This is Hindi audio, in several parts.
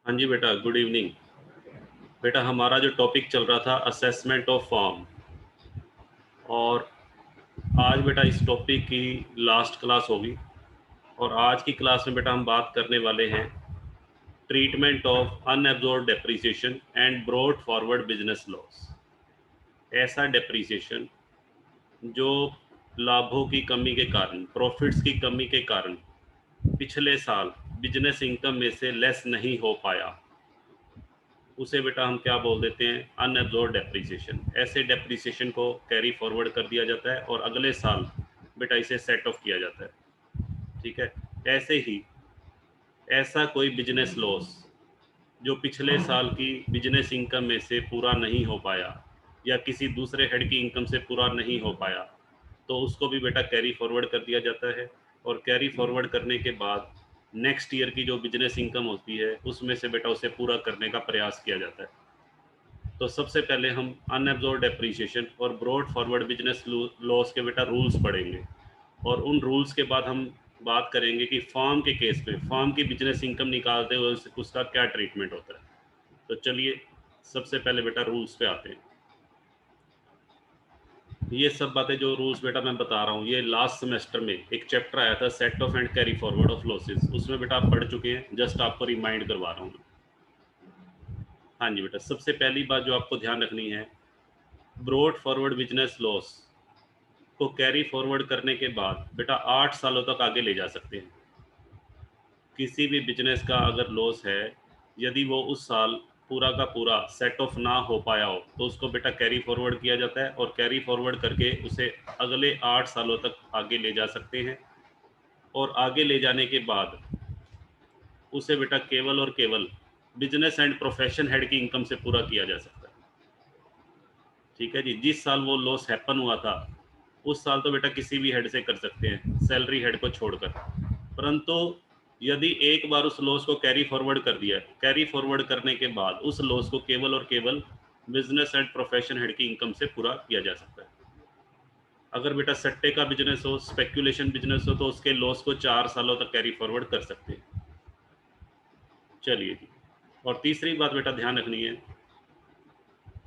हाँ जी बेटा, गुड इवनिंग। बेटा हमारा जो टॉपिक चल रहा था असेसमेंट ऑफ फॉर्म, और आज बेटा इस टॉपिक की लास्ट क्लास होगी। और आज की क्लास में बेटा हम बात करने वाले हैं treatment of unabsorbed depreciation and brought forward business loss. ऐसा डेप्रिसिएशन जो लाभों की कमी के कारण, प्रॉफिट्स की कमी के कारण पिछले साल बिजनेस इनकम में से लेस नहीं हो पाया, उसे बेटा हम क्या बोल देते हैं, अनएब्जॉर्ब्ड डेप्रिसिएशन। ऐसे डेप्रिसिएशन को कैरी फॉरवर्ड कर दिया जाता है और अगले साल बेटा इसे सेट ऑफ किया जाता है। ठीक है। ऐसे ही ऐसा कोई बिजनेस लॉस जो पिछले साल की बिजनेस इनकम में से पूरा नहीं हो पाया या किसी दूसरे हेड की इनकम से पूरा नहीं हो पाया, तो उसको भी बेटा कैरी फॉरवर्ड कर दिया जाता है। और कैरी फॉरवर्ड करने के बाद नेक्स्ट ईयर की जो बिजनेस इनकम होती है उसमें से बेटा उसे पूरा करने का प्रयास किया जाता है। तो सबसे पहले हम अनएब्जॉर्ब्ड डेप्रिसिएशन और ब्रॉड फॉरवर्ड बिजनेस लॉस के बेटा रूल्स पढ़ेंगे, और उन रूल्स के बाद हम बात करेंगे कि फर्म के केस में फर्म की बिजनेस इनकम निकालते हुए उसका क्या ट्रीटमेंट होता है। तो चलिए सबसे पहले बेटा रूल्स पे आते हैं। ये सब बातें जो रूल्स बेटा मैं बता रहा हूँ, ये लास्ट सेमेस्टर में एक चैप्टर आया था, set of and carry forward of losses. उसमें बेटा आप पढ़ चुके हैं, जस्ट आपको रिमाइंड करवा रहा हूँ। हाँ जी बेटा, सबसे पहली बात जो आपको ध्यान रखनी है, ब्रॉड फॉरवर्ड बिजनेस लॉस को कैरी फॉरवर्ड करने के बाद बेटा 8 सालों तक आगे ले जा सकते हैं। किसी भी बिजनेस का अगर लॉस है, यदि वो उस साल पूरा का पूरा सेट ऑफ ना हो पाया हो, तो उसको बेटा कैरी फॉरवर्ड किया जाता है और कैरी फॉरवर्ड करके उसे अगले 8 सालों तक आगे ले जा सकते हैं। और आगे ले जाने के बाद उसे बेटा केवल और केवल बिजनेस एंड प्रोफेशन हेड की इनकम से पूरा किया जा सकता है। ठीक है जी। जिस साल वो लॉस हैपन हुआ था उस साल तो बेटा किसी भी हेड से कर सकते हैं, सैलरी हेड को छोड़कर। परंतु यदि एक बार उस लॉस को कैरी फॉरवर्ड कर दिया, कैरी फॉरवर्ड करने के बाद उस लॉस को केवल और केवल बिजनेस एंड प्रोफेशन हेड की इनकम से पूरा किया जा सकता है। अगर बेटा सट्टे का बिजनेस हो, स्पेक्यूलेशन बिजनेस हो, तो उसके लॉस को 4 सालों तक कैरी फॉरवर्ड कर सकते हैं। चलिए जी। और तीसरी बात बेटा ध्यान रखनी है,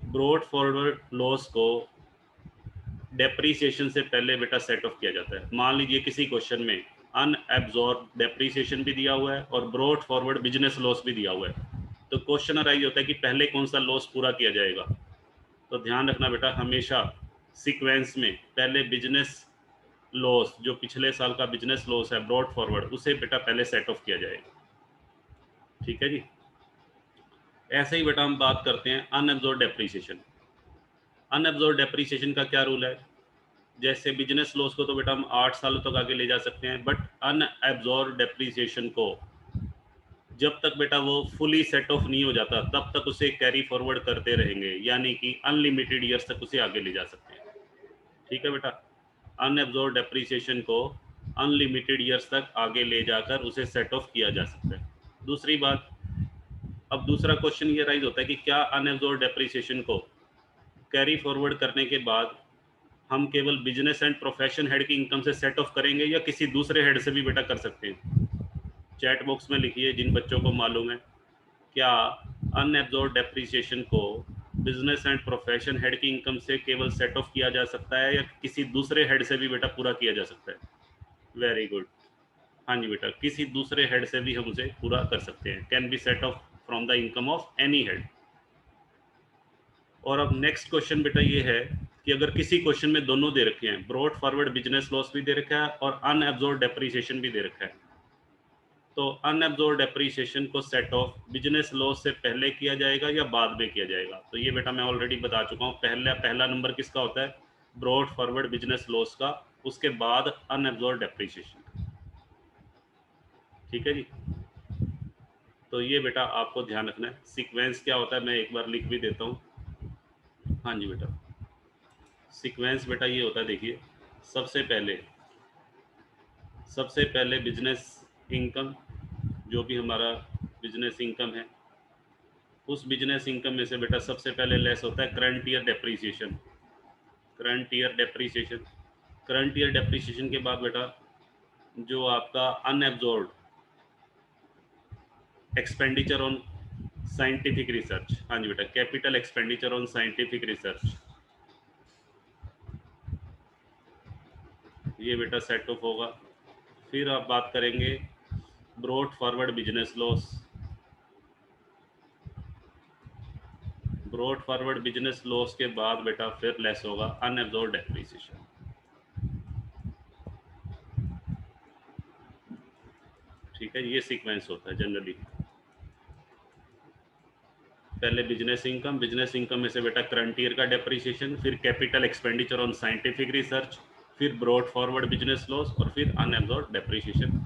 ब्रॉड फॉरवर्ड लॉस को डेप्रीसिएशन से पहले बेटा सेट ऑफ किया जाता है। मान लीजिए किसी क्वेश्चन में अनएब्जॉर्ब डेप्रीसिएशन भी दिया हुआ है और ब्रॉड फॉरवर्ड बिजनेस लॉस भी दिया हुआ है, तो क्वेश्चन अराइज होता है कि पहले कौन सा लॉस पूरा किया जाएगा। तो ध्यान रखना बेटा, हमेशा सीक्वेंस में पहले बिजनेस लॉस, जो पिछले साल का बिजनेस लॉस है ब्रॉड फॉरवर्ड, उसे बेटा पहले सेट ऑफ किया जाएगा। ठीक है जी। ऐसे ही बेटा हम बात करते हैं अनएब्जॉर्ब डेप्रीसिएशन। अनएब्जॉर्ब डेप्रीसिएशन का क्या रूल है, जैसे बिजनेस लॉस को तो बेटा हम 8 सालों तक आगे ले जा सकते हैं, बट अनएब्जॉर्ब डेप्रीसिएशन को जब तक बेटा वो फुली सेट ऑफ नहीं हो जाता तब तक उसे कैरी फॉरवर्ड करते रहेंगे, यानी कि अनलिमिटेड ईयर्स तक उसे आगे ले जा सकते हैं। ठीक है बेटा, अनएब्जॉर्ब डेप्रीसिएशन को अनलिमिटेड ईयर्स तक आगे ले जाकर उसे सेट ऑफ किया जा सकता है। दूसरी बात, अब दूसरा क्वेश्चन ये राइज होता है कि क्या अनएब्जॉर्ब डेप्रीसिएशन को कैरी फॉरवर्ड करने के बाद हम केवल बिजनेस एंड प्रोफेशन हेड की इनकम से सेट ऑफ करेंगे या किसी दूसरे हेड से भी बेटा कर सकते हैं। चैट बॉक्स में लिखिए जिन बच्चों को मालूम है, क्या अनएब्जॉर्ब डेप्रीसिएशन को बिजनेस एंड प्रोफेशन हेड की इनकम से केवल सेट ऑफ किया जा सकता है या किसी दूसरे हेड से भी बेटा पूरा किया जा सकता है। Very good. हाँ जी बेटा, किसी दूसरे हेड से भी हम उसे पूरा कर सकते हैं, can be set of from the income of any head. और अब नेक्स्ट क्वेश्चन बेटा ये है कि अगर किसी क्वेश्चन में दोनों दे रखे हैं, ब्रॉड फॉरवर्ड बिजनेस लॉस भी दे रखा है और अनएब्जॉर्ब डेप्रीसिएशन भी दे रखा है, तो अनएब्जॉर्ब डेप्रीसिएशन को सेट ऑफ बिजनेस लॉस से पहले किया जाएगा या बाद में किया जाएगा। तो ये बेटा मैं ऑलरेडी बता चुका हूँ, पहला नंबर किसका होता है, ब्रॉड फॉरवर्ड बिजनेस लॉस का, उसके बाद अनएब्जॉर्ब डेप्रीसिएशन। ठीक है जी। तो ये बेटा आपको ध्यान रखना है, सीक्वेंस क्या होता है मैं एक बार लिख भी देता हूँ। हाँ जी बेटा, सीक्वेंस बेटा ये होता है, देखिए सबसे पहले बिजनेस इनकम, जो भी हमारा बिजनेस इनकम है, उस बिजनेस इनकम में से बेटा सबसे पहले लेस होता है current year depreciation. Current year depreciation, current year depreciation के बाद बेटा जो आपका unabsorbed expenditure on scientific research, हाँ जी बेटा, capital expenditure on scientific research, ये बेटा सेट ऑफ होगा। फिर आप बात करेंगे brought forward business loss, brought forward business loss के बाद बेटा फिर लेस होगा अनएब्जॉर्ब्ड डेप्रिसिएशन। ठीक है, ये सीक्वेंस होता है जनरली। पहले बिजनेस इनकम में से बेटा करंट ईयर का डेप्रिसिएशन, फिर capital expenditure on scientific research, फिर ब्रॉड फॉरवर्ड बिजनेस लॉस और फिर अनएब्जॉर्ब्ड डेप्रिसिएशन।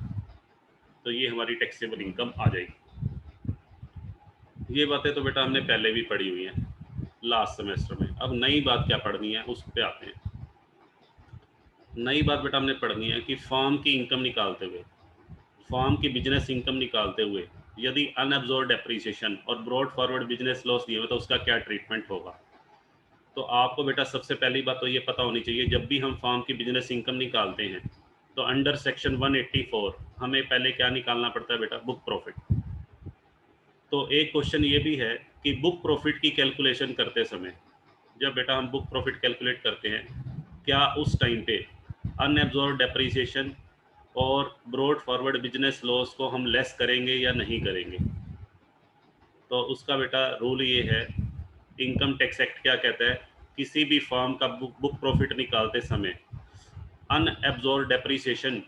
तो ये हमारी टैक्सेबल इनकम आ जाएगी। ये बातें तो बेटा हमने पहले भी पढ़ी हुई हैं लास्ट सेमेस्टर में। अब नई बात क्या पढ़नी है उस पर आते हैं। नई बात बेटा हमने पढ़नी है कि फर्म की इनकम निकालते हुए, फर्म की बिजनेस इनकम निकालते हुए यदि अनएब्जॉर्ब्ड डेप्रिसिएशन और ब्रॉड फॉरवर्ड बिजनेस लॉस दिए हुए तो उसका क्या ट्रीटमेंट होगा। तो आपको बेटा सबसे पहली बात तो ये पता होनी चाहिए, जब भी हम फर्म की बिजनेस इनकम निकालते हैं तो अंडर सेक्शन 184 हमें पहले क्या निकालना पड़ता है बेटा, बुक प्रॉफिट। तो एक क्वेश्चन ये भी है कि बुक प्रॉफिट की कैलकुलेशन करते समय, जब बेटा हम बुक प्रॉफिट कैलकुलेट करते हैं, क्या उस टाइम पे अनएब्जॉर्ब्ड डेप्रिसिएशन और ब्रॉड फॉरवर्ड बिजनेस लॉस को हम लेस करेंगे या नहीं करेंगे। तो उसका बेटा रूल ये है, इनकम टैक्स एक्ट क्या कहता है, किसी भी फर्म का बुक प्रॉफिट निकालते समय अनएब्जॉर्ब्ड डेप्रिसिएशन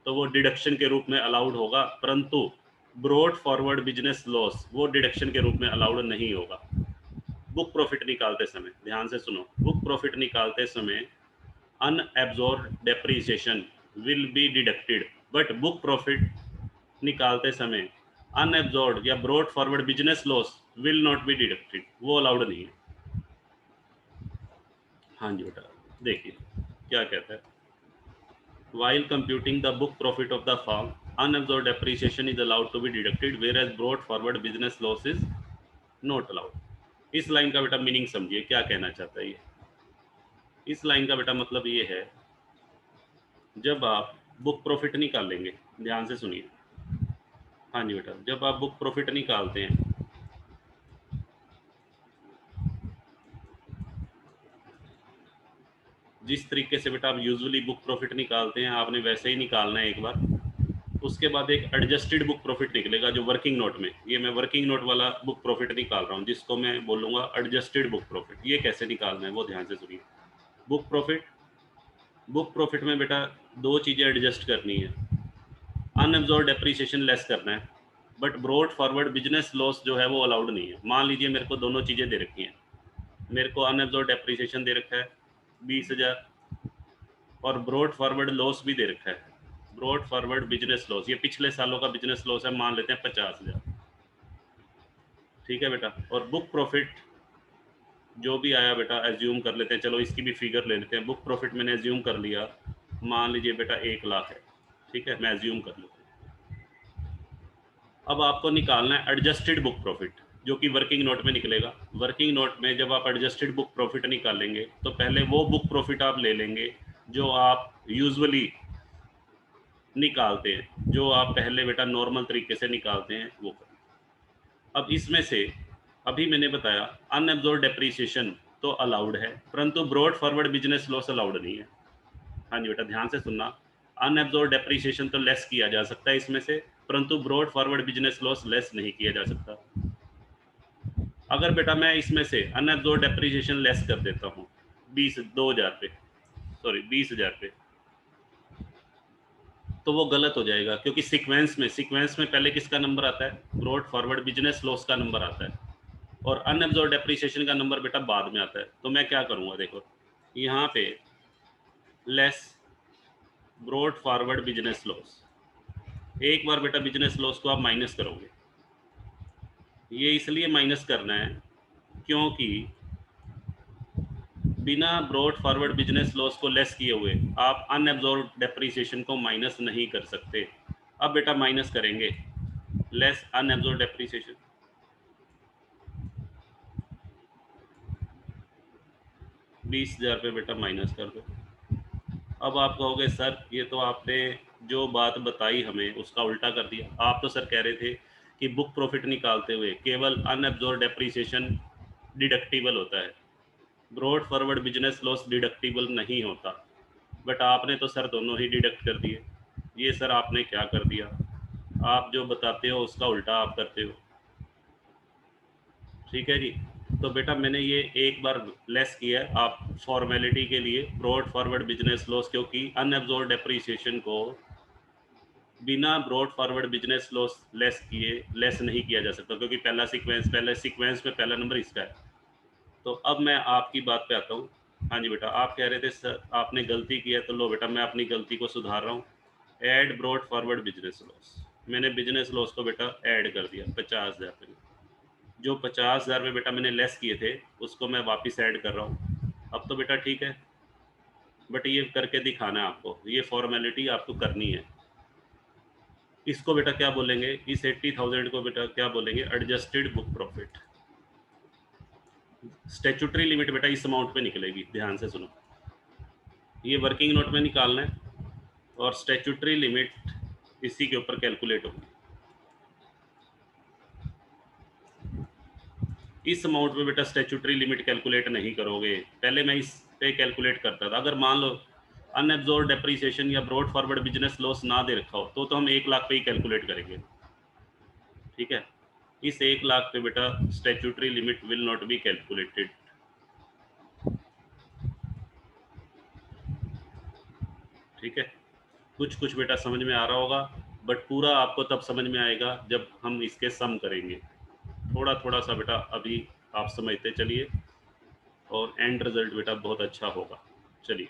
तो वो डिडक्शन के रूप में अलाउड होगा, परंतु ब्रॉड फॉरवर्ड बिजनेस लॉस वो डिडक्शन के रूप में अलाउड नहीं होगा। बुक प्रॉफिट निकालते समय ध्यान से सुनो, बुक प्रॉफिट निकालते समय unabsorbed depreciation will be deducted, but book profit निकालते समय अनएब्जॉर्ब्ड या broad forward business loss will not be deducted, वो अलाउड नहीं है। हाँ जी बेटा, देखिए क्या कहता है, while computing the book profit of the firm, unabsorbed depreciation is allowed to be deducted, whereas brought forward business loss is not allowed। इस लाइन का बेटा मीनिंग समझिए, क्या कहना चाहता है ये। इस लाइन का बेटा मतलब ये है, जब आप बुक प्रॉफिट निकालेंगे, ध्यान से सुनिए, हाँ जी बेटा, जब आप बुक प्रॉफिट निकालते हैं, जिस तरीके से बेटा आप यूजुअली बुक प्रॉफिट निकालते हैं आपने वैसे ही निकालना है एक बार। उसके बाद एक एडजस्टेड बुक प्रॉफिट निकलेगा जो वर्किंग नोट में, ये मैं वर्किंग नोट वाला बुक प्रॉफिट निकाल रहा हूँ जिसको मैं बोलूँगा एडजस्टेड बुक प्रॉफिट। ये कैसे निकालना है वो ध्यान से सुनिए। बुक प्रॉफिट में बेटा दो चीज़ें एडजस्ट करनी है, अनएब्जॉर्ब्ड डेप्रिसिएशन लेस करना है, but broad forward business loss जो है वो अलाउड नहीं है। मान लीजिए मेरे को दोनों चीज़ें दे रखी हैं, मेरे को अनएब्जॉर्ब्ड डेप्रिसिएशन दे रखा है 20,000 और ब्रॉड फॉरवर्ड लॉस भी दे रखा है, ब्रॉड फॉरवर्ड बिजनेस लॉस, ये पिछले सालों का बिजनेस लॉस है, मान लेते हैं 50,000। ठीक है बेटा, और बुक प्रॉफिट जो भी आया बेटा एज्यूम कर लेते हैं, चलो इसकी भी फिगर ले लेते हैं। बुक प्रॉफिट मैंने एज्यूम कर लिया, मान लीजिए बेटा 1,00,000 है, ठीक है, मैं एज्यूम कर लेता हूँ। अब आपको निकालना है एडजस्टेड बुक प्रॉफिट जो कि वर्किंग नोट में निकलेगा। वर्किंग नोट में जब आप एडजस्टेड बुक प्रॉफिट निकालेंगे तो पहले वो बुक प्रॉफिट आप ले लेंगे जो आप यूजुअली निकालते हैं, जो आप पहले बेटा नॉर्मल तरीके से निकालते हैं वो। अब इसमें से अभी मैंने बताया अनएब्जॉर्ब्ड डेप्रिसिएशन तो अलाउड है, परंतु broad forward business loss allowed नहीं है। हाँ जी बेटा, ध्यान से सुनना, अनएब्जॉर्ब्ड डेप्रिसिएशन तो लेस किया जा सकता है इसमें से, परंतु broad forward business loss less नहीं किया जा सकता। अगर बेटा मैं इसमें से अनएब्जॉर्ब्ड डेप्रिसिएशन लेस कर देता हूँ 2,000 पे, सॉरी 20,000 पे, तो वो गलत हो जाएगा, क्योंकि सीक्वेंस में पहले किसका नंबर आता है, ब्रॉड फॉरवर्ड बिजनेस लॉस का नंबर आता है, और अनएब्जॉर्ब्ड डेप्रिसिएशन का नंबर बेटा बाद में आता है। तो मैं क्या करूँगा, देखो यहाँ पे less brought forward business loss, एक बार बेटा बिजनेस लॉस को आप माइनस करोगे, ये इसलिए माइनस करना है क्योंकि बिना ब्रॉड फॉरवर्ड बिजनेस लॉस को लेस किए हुए आप अनएब्जॉर्ब्ड डेप्रिसिएशन को माइनस नहीं कर सकते। अब बेटा माइनस करेंगे लेस अनएब्जॉर्ब्ड डेप्रिसिएशन, ₹20,000 बेटा माइनस कर दो। अब आप कहोगे सर ये तो आपने जो बात बताई हमें उसका उल्टा कर दिया। आप तो सर कह रहे थे कि बुक प्रॉफिट निकालते हुए केवल अनएब्जॉर्ब डेप्रिसिएशन डिडक्टिबल होता है, broad forward business loss deductible नहीं होता। बट आपने तो सर दोनों ही डिडक्ट कर दिए। ये सर आपने क्या कर दिया, आप जो बताते हो उसका उल्टा आप करते हो। ठीक है जी, तो बेटा मैंने ये एक बार लेस किया है आप फॉर्मेलिटी के लिए, ब्रॉड फॉरवर्ड बिजनेस लॉस, क्योंकि अनएब्जॉर्ब डेप्रिसिएशन को बिना broad forward business loss less किए लेस नहीं किया जा सकता, क्योंकि पहला सीक्वेंस में पहला नंबर इसका है। तो अब मैं आपकी बात पे आता हूँ। हाँ जी बेटा, आप कह रहे थे सर आपने गलती की है, तो लो बेटा मैं अपनी गलती को सुधार रहा हूँ। Add brought forward business loss, मैंने बिजनेस लॉस को बेटा ऐड कर दिया 50,000 पे। जो 50,000 में बेटा मैंने लेस किए थे उसको मैं वापस ऐड कर रहा हूँ। अब तो बेटा ठीक है, बट ये करके दिखाना है आपको, ये फॉर्मेलिटी आपको करनी है। इसको बेटा क्या बोलेंगे, इस 80,000 को बेटा क्या बोलेंगे, adjusted book profit. Statutory limit बेटा इस अमाउंट पे निकलेगी, ध्यान से सुनो, ये वर्किंग नोट में निकालना है और स्टैट्यूटरी लिमिट इसी के ऊपर कैलकुलेट होगी। इस अमाउंट में बेटा स्टैट्यूटरी लिमिट कैलकुलेट नहीं करोगे, पहले मैं इस पे कैलकुलेट करता था। अगर मान लो अनएब्जॉर्ब डेप्रिसिएशन या ब्रॉड फॉरवर्ड बिजनेस लॉस ना दे रखा हो तो हम 1 लाख पे ही कैलकुलेट करेंगे। ठीक है, इस 1 लाख पे बेटा statutory limit will not be calculated. ठीक है, कुछ कुछ बेटा समझ में आ रहा होगा, बट पूरा आपको तब समझ में आएगा जब हम इसके सम करेंगे। थोड़ा थोड़ा सा बेटा अभी आप समझते चलिए और एंड रिजल्ट बेटा बहुत अच्छा होगा। चलिए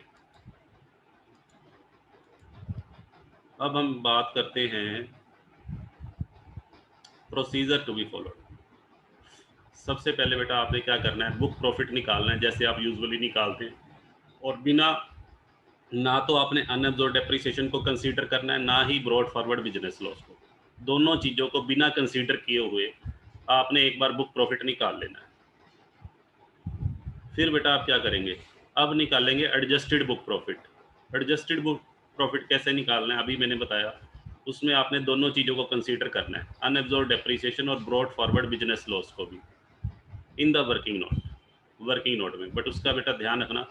अब हम बात करते हैं प्रोसीजर टू बी फॉलोड। सबसे पहले बेटा आपने क्या करना है, बुक प्रॉफिट निकालना है जैसे आप यूजुअली निकालते हैं, और बिना ना तो आपने अनएब्जॉर्ब डेप्रिसिएशन को कंसीडर करना है, ना ही ब्रॉड फॉरवर्ड बिजनेस लॉस को। दोनों चीज़ों को बिना कंसीडर किए हुए आपने एक बार बुक प्रॉफिट निकाल लेना है। फिर बेटा आप क्या करेंगे, अब निकालेंगे adjusted book profit. Adjusted book profit कैसे निकालना है अभी मैंने बताया, उसमें आपने दोनों चीज़ों को कंसीडर करना है, अनएब्जॉर्ब डेप्रिसिएशन और ब्रॉड फॉरवर्ड बिजनेस लॉस को भी इन द वर्किंग नोट में। बट उसका बेटा ध्यान रखना,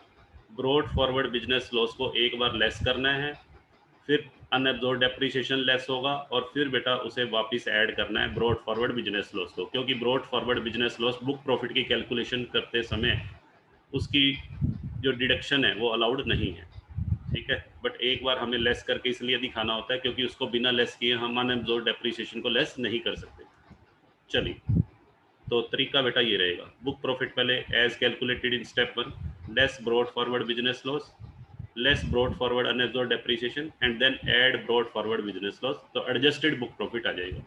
ब्रॉड फॉरवर्ड बिजनेस लॉस को एक बार लेस करना है, फिर अनएब्जॉर्ब डेप्रिसिएशन लेस होगा, और फिर बेटा उसे वापस ऐड करना है ब्रॉड फॉरवर्ड बिजनेस लॉस को, क्योंकि broad forward business loss book profit की कैलकुलेशन करते समय उसकी जो डिडक्शन है वो अलाउड नहीं है। ठीक है, बट एक बार हमें लेस करके इसलिए दिखाना होता है क्योंकि उसको बिना लेस किए हम अनएब्जॉर्ब डेप्रिसिएशन को लेस नहीं कर सकते। चलिए, तो तरीका बेटा ये रहेगा, बुक प्रॉफिट पहले as calculated in step 1 less brought forward business loss, less brought forward unabsorbed depreciation and then add brought forward business loss, तो एडजस्टेड बुक प्रॉफिट आ जाएगा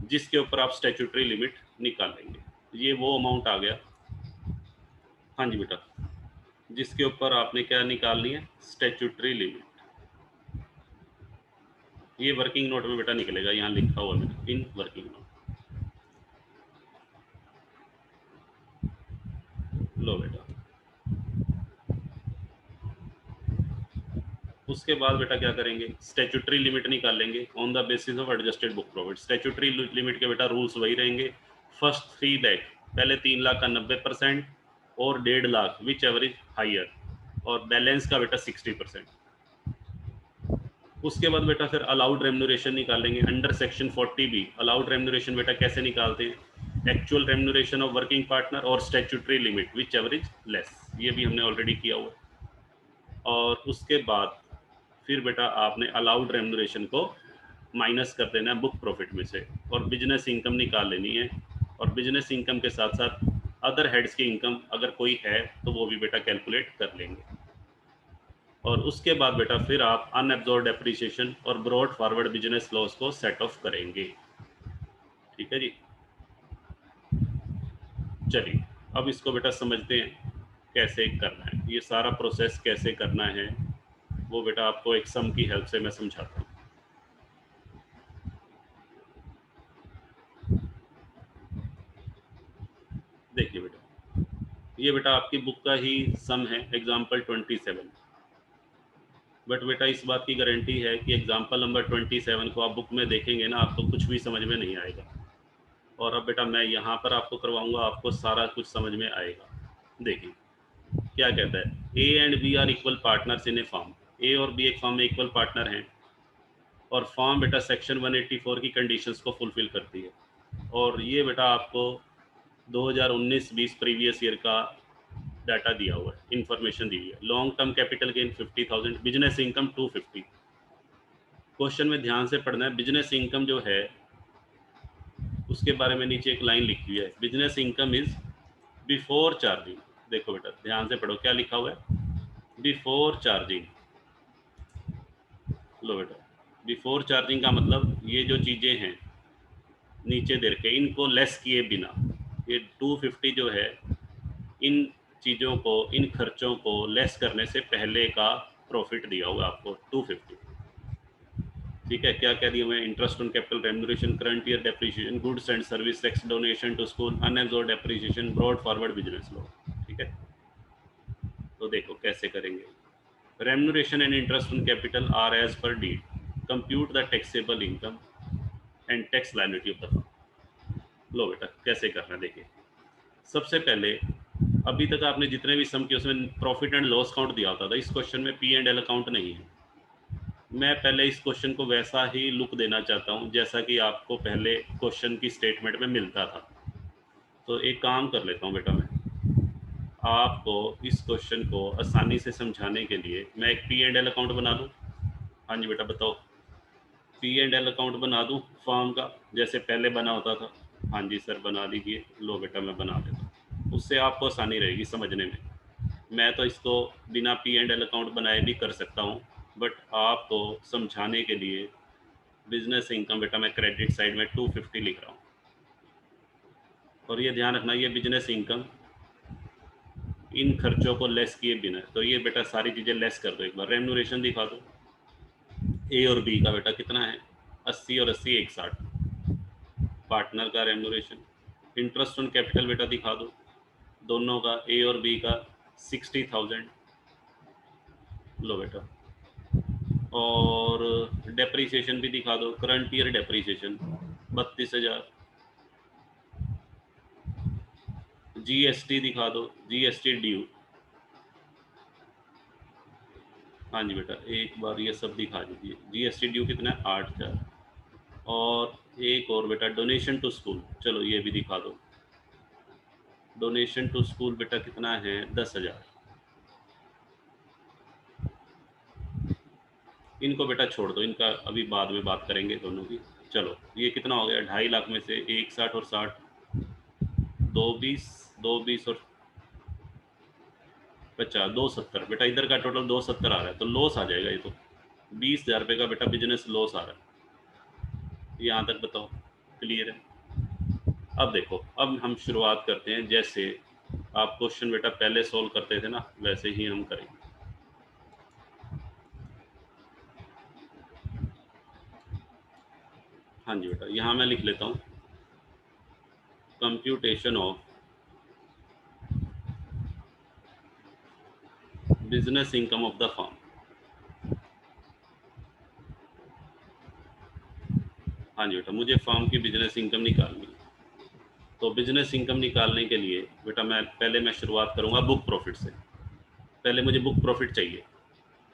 जिसके ऊपर आप स्टैट्यूटरी लिमिट निकालेंगे। ये वो अमाउंट आ गया, हाँ जी बेटा, जिसके ऊपर आपने क्या निकालनी है, स्टैट्यूटरी लिमिट। ये वर्किंग नोट में बेटा निकलेगा, यहाँ लिखा हुआ है इन वर्किंग नोट। लो बेटा, उसके बाद बेटा क्या करेंगे, स्टैट्यूटरी लिमिट निकालेंगे on the basis of adjusted book profit. Statutory limit के बेटा रूल्स वही रहेंगे, फर्स्ट 3 लाख, पहले 3 लाख का 90% और 1.5 लाख विच एवरेज हाइयर, और बैलेंस का बेटा 60%। उसके बाद बेटा फिर अलाउड रेम्यूनरेशन निकालेंगे under section 40B। Allowed remuneration बेटा कैसे निकालते हैं, actual remuneration of working partner और statutory limit which average less, ये भी हमने ऑलरेडी किया हुआ। और उसके बाद फिर बेटा आपने अलाउड रेम्यूनरेशन को माइनस कर देना है बुक प्रॉफिट में से, और बिजनेस इनकम निकाल लेनी है, और बिजनेस इनकम के साथ साथ अदर हेड्स की इनकम अगर कोई है तो वो भी बेटा कैलकुलेट कर लेंगे। और उसके बाद बेटा फिर आप अनएब्जॉर्ब डेप्रिसिएशन और ब्रॉड फॉरवर्ड बिजनेस लॉस को सेट ऑफ करेंगे। ठीक है जी, चलिए अब इसको बेटा समझते हैं कैसे करना है, ये सारा प्रोसेस कैसे करना है वो बेटा आपको एक सम की हेल्प से मैं समझाता हूँ। देखिए बेटा, ये बेटा आपकी बुक का ही सम है, एग्जाम्पल 27। बट बेटा इस बात की गारंटी है कि एग्जाम्पल नंबर 27 को आप बुक में देखेंगे ना, आपको कुछ भी समझ में नहीं आएगा। और अब बेटा मैं यहाँ पर आपको करवाऊंगा, आपको सारा कुछ समझ में आएगा। देखिए क्या कहता है, A and B are equal partners in a form. A और बी एक फॉर्म में इक्वल पार्टनर हैं और फॉर्म बेटा सेक्शन 184 की कंडीशंस को फुलफिल करती है। और ये बेटा आपको 2019-20 प्रीवियस ईयर का डाटा दिया हुआ है, इंफॉर्मेशन दी हुई है। Long term capital gain 50,000, business income 250। Question में ध्यान से पढ़ना है, बिजनेस इनकम जो है उसके बारे में नीचे एक लाइन लिखी हुई है, business income is before charging. देखो बेटा ध्यान से पढ़ो क्या लिखा हुआ है, बिफोर चार्जिंग। लो बेटा, बिफोर चार्जिंग का मतलब ये जो चीज़ें हैं नीचे दे रखे इनको लेस किए बिना, ये 250 जो है इन चीज़ों को, इन खर्चों को लेस करने से पहले का प्रॉफिट दिया हुआ आपको 250। ठीक है, क्या क्या दिया हुआ है, interest on capital, remuneration, current year depreciation, goods and service tax, donation to school, unabsorbed depreciation, brought forward business loss. ठीक है, तो देखो कैसे करेंगे। Remuneration and interest on capital are as per deed, compute the taxable income and tax liability of the firm. लो बेटा कैसे करना है, देखिए सबसे पहले अभी तक आपने जितने भी सम किए उसमें प्रॉफिट एंड लॉस काउंट दिया होता था, इस क्वेश्चन में पी एंड एल अकाउंट नहीं है। मैं पहले इस क्वेश्चन को वैसा ही लुक देना चाहता हूं जैसा कि आपको पहले क्वेश्चन की स्टेटमेंट में मिलता था। तो एक काम कर लेता हूं बेटा, मैं आपको इस क्वेश्चन को आसानी से समझाने के लिए मैं एक पी एंड एल अकाउंट बना दूं। हाँ जी बेटा बताओ, पी एंड एल अकाउंट बना दूं फॉर्म का जैसे पहले बना होता था। हाँ जी सर बना दीजिए। लो बेटा मैं बना देता हूँ, उससे आपको आसानी रहेगी समझने में। मैं तो इसको बिना पी एंड एल अकाउंट बनाए भी कर सकता हूँ, बट आपको समझाने के लिए बिजनेस इनकम बेटा मैं क्रेडिट साइड में 250 लिख रहा हूँ। और ये ध्यान रखना ये बिजनेस इनकम इन खर्चों को लेस किए बिना, तो ये बेटा सारी चीज़ें लेस कर दो। एक बार रेम्यूनरेशन दिखा दो, ए और बी का बेटा कितना है, 80 और 80 160 पार्टनर का रेम्यूनरेशन। इंटरेस्ट ऑन कैपिटल बेटा दिखा दो, दोनों का ए और बी का 60,000। लो बेटा, और डेप्रीसिएशन भी दिखा दो, करंट ईयर डेप्रीसिएशन 32,000। जीएसटी दिखा दो, जीएसटी ड्यू। हाँ जी बेटा एक बार ये सब दिखा दीजिए, जीएसटी ड्यू कितना है 8,000। और एक और बेटा डोनेशन टू स्कूल, चलो ये भी दिखा दो, डोनेशन टू स्कूल बेटा कितना है 10,000। इनको बेटा छोड़ दो, इनका अभी बाद में बात करेंगे दोनों की। चलो ये कितना हो गया, 2.5 लाख में से 160 और 60, 220, 220 और 50, 270 बेटा इधर का टोटल 270 आ रहा है, तो लॉस आ जाएगा ये तो 20,000 रुपये का बेटा बिजनेस लॉस आ रहा है। यहाँ तक बताओ क्लियर है। अब देखो, अब हम शुरुआत करते हैं, जैसे आप क्वेश्चन बेटा पहले सोल्व करते थे ना वैसे ही हम करेंगे। हाँ जी बेटा यहाँ मैं लिख लेता हूँ, computation of business income of the firm. हाँ जी बेटा मुझे फर्म की बिजनेस इनकम निकालनी है, तो बिजनेस इनकम निकालने के लिए बेटा मैं शुरुआत करूँगा बुक प्रॉफिट से। पहले मुझे बुक प्रॉफिट चाहिए,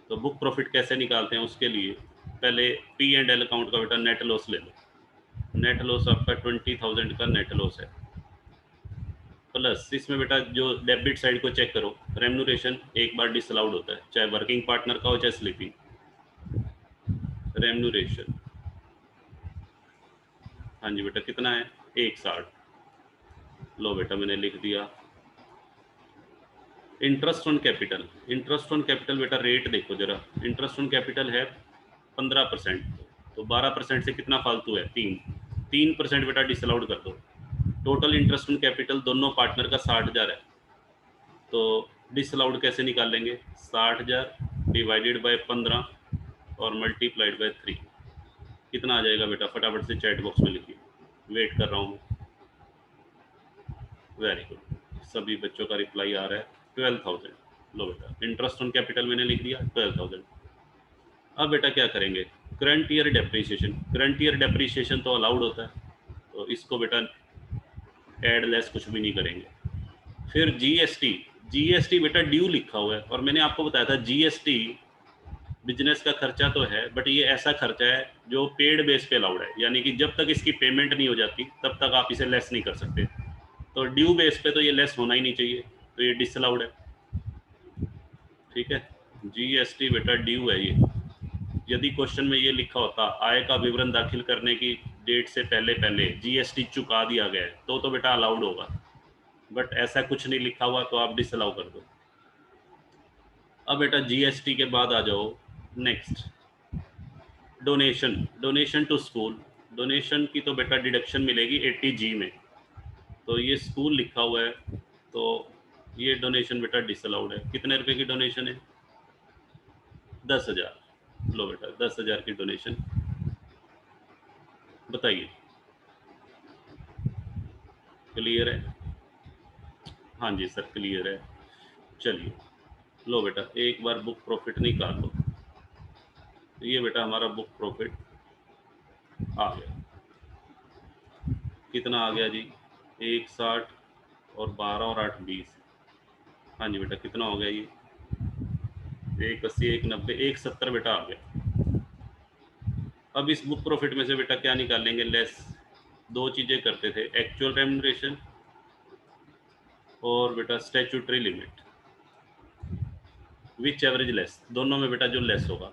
तो बुक प्रॉफिट कैसे निकालते हैं उसके लिए पहले पी एंड एल अकाउंट का बेटा नेट लॉस ले लो। नेट लॉस आपका 20,000 का नेट लॉस है, प्लस इसमें बेटा जो डेबिट साइड को चेक करो, रेम्यूनरेशन एक बार डिसअलाउड होता है, चाहे वर्किंग पार्टनर का हो चाहे स्लीपिंग। रेम्यूनरेशन हाँ जी बेटा कितना है 160। लो बेटा मैंने लिख दिया। Interest on capital, interest on capital बेटा रेट देखो जरा, इंटरेस्ट ऑन कैपिटल है 15%, तो 12% से कितना फालतू है 3% बेटा डिसअलाउड कर दो। टोटल इंटरेस्ट ऑन कैपिटल दोनों पार्टनर का 60,000 है, तो डिसअलाउड कैसे निकाल लेंगे, 60,000 डिवाइडेड बाय 15 और मल्टीप्लाइड बाय 3, कितना आ जाएगा बेटा फटाफट से चैट बॉक्स में लिखिए, वेट कर रहा हूँ। वेरी गुड, सभी बच्चों का रिप्लाई आ रहा है 12,000। लो बेटा इंटरेस्ट ऑन कैपिटल मैंने लिख दिया 12,000। अब बेटा क्या करेंगे, current year depreciation, current year depreciation तो अलाउड होता है, तो इसको बेटा ऐड लेस कुछ भी नहीं करेंगे। फिर जीएसटी बेटा ड्यू लिखा हुआ है, और मैंने आपको बताया था जीएसटी बिजनेस का खर्चा तो है, बट ये ऐसा खर्चा है जो पेड बेस पे अलाउड है, यानी कि जब तक इसकी पेमेंट नहीं हो जाती तब तक आप इसे लेस नहीं कर सकते। तो ड्यू बेस पे तो ये लेस होना ही नहीं चाहिए, तो ये डिसअलाउड है। ठीक है, जीएसटी बेटा ड्यू है ये। यदि क्वेश्चन में ये लिखा होता आय का विवरण दाखिल करने की डेट से पहले पहले जीएसटी चुका दिया गया है तो बेटा अलाउड होगा, बट ऐसा कुछ नहीं लिखा हुआ तो आप डिसअलाउ कर दो। अब बेटा जीएसटी के बाद आ जाओ next, donation to school. Donation की तो बेटा डिडक्शन मिलेगी 80G में, तो ये स्कूल लिखा हुआ है तो ये डोनेशन बेटा डिसअलाउड है। कितने रुपए की डोनेशन है? 10,000। लो बेटा 10,000 की डोनेशन, बताइए क्लियर है? हाँ जी सर क्लियर है। चलिए लो बेटा एक बार बुक प्रॉफिट निकाल लो। तो ये बेटा हमारा बुक प्रॉफिट आ गया, कितना आ गया जी? 160 और 12 और 8 20। हाँ जी बेटा कितना हो गया ये? 180 190 170 बेटा आ गया। अब इस बुक प्रॉफिट में से बेटा क्या निकालेंगे? लेस। दो चीज़ें करते थे, एक्चुअल रेम्यूनरेशन और बेटा statutory limit, which average less, दोनों में बेटा जो लेस होगा।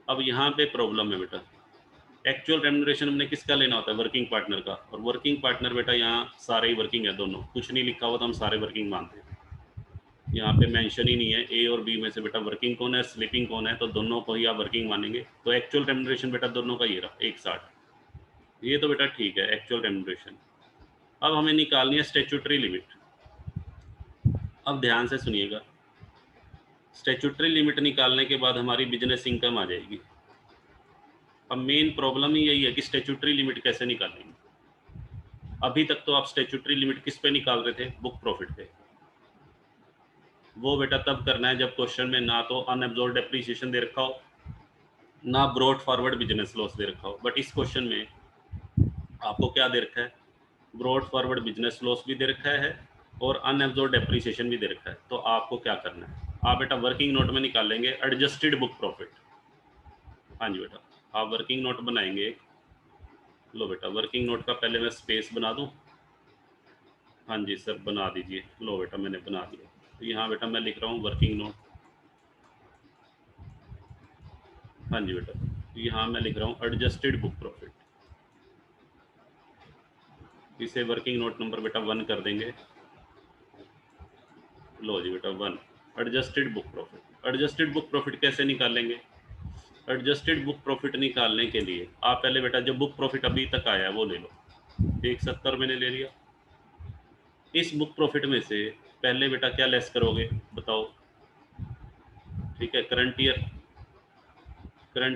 अब यहाँ पे प्रॉब्लम है बेटा, एक्चुअल रेम्यूनरेशन हमने किसका लेना होता है? वर्किंग पार्टनर का, और वर्किंग पार्टनर बेटा यहाँ सारे ही वर्किंग है, दोनों, कुछ नहीं लिखा हुआ तो हम सारे वर्किंग मानते हैं। यहाँ पे मेंशन ही नहीं है ए और बी में से बेटा वर्किंग कौन है स्लीपिंग कौन है, तो दोनों को ही आप वर्किंग मानेंगे। तो एक्चुअल रेम्यूनरेशन बेटा दोनों का ये रहा 160, ये तो बेटा ठीक है एक्चुअल रेम्यूनरेशन। अब हमें निकालनी है स्टैट्यूटरी लिमिट। अब ध्यान से सुनिएगा, स्टैट्यूटरी लिमिट निकालने के बाद हमारी बिजनेस इनकम आ जाएगी। अब मेन प्रॉब्लम ही यही है कि स्टैट्यूटरी लिमिट कैसे निकालेंगे। अभी तक तो आप स्टैट्यूटरी लिमिट किस पे निकाल रहे थे? बुक प्रॉफिट पे। वो बेटा तब करना है जब क्वेश्चन में ना तो अनएब्जॉर्ब्ड डेप्रीसिएशन दे रखा हो, ना ब्रॉट फॉरवर्ड बिजनेस लॉस दे रखा हो। बट इस क्वेश्चन में आपको क्या दे रखा है? ब्रॉट फॉरवर्ड बिजनेस लॉस भी दे रखा है और अनएब्जॉर्ब्ड डेप्रीसिएशन भी दे रखा है। तो आपको क्या करना है? आप बेटा वर्किंग नोट में निकालेंगे एडजस्टेड बुक प्रॉफिट। हाँ जी बेटा आप वर्किंग नोट बनाएंगे। लो बेटा वर्किंग नोट का पहले मैं स्पेस बना दूं। हाँ जी सर बना दीजिए। लो बेटा मैंने बना दिया। तो यहाँ बेटा मैं लिख रहा हूँ वर्किंग नोट। हाँ जी बेटा यहाँ मैं लिख रहा हूँ एडजस्टेड बुक प्रॉफिट। इसे वर्किंग नोट नंबर बेटा 1 कर देंगे। लो जी बेटा 1 adjusted book profit. Adjusted book profit कैसे निकालेंगे? एडजस्टेड बुक प्रॉफिट निकालने के लिए आप पहले बेटा जो बुक प्रॉफिट अभी तक आया है वो ले लो। 170 मैंने ले लिया। इस बुक प्रॉफिट में से पहले बेटा क्या लेस करोगे बताओ? ठीक है, करंट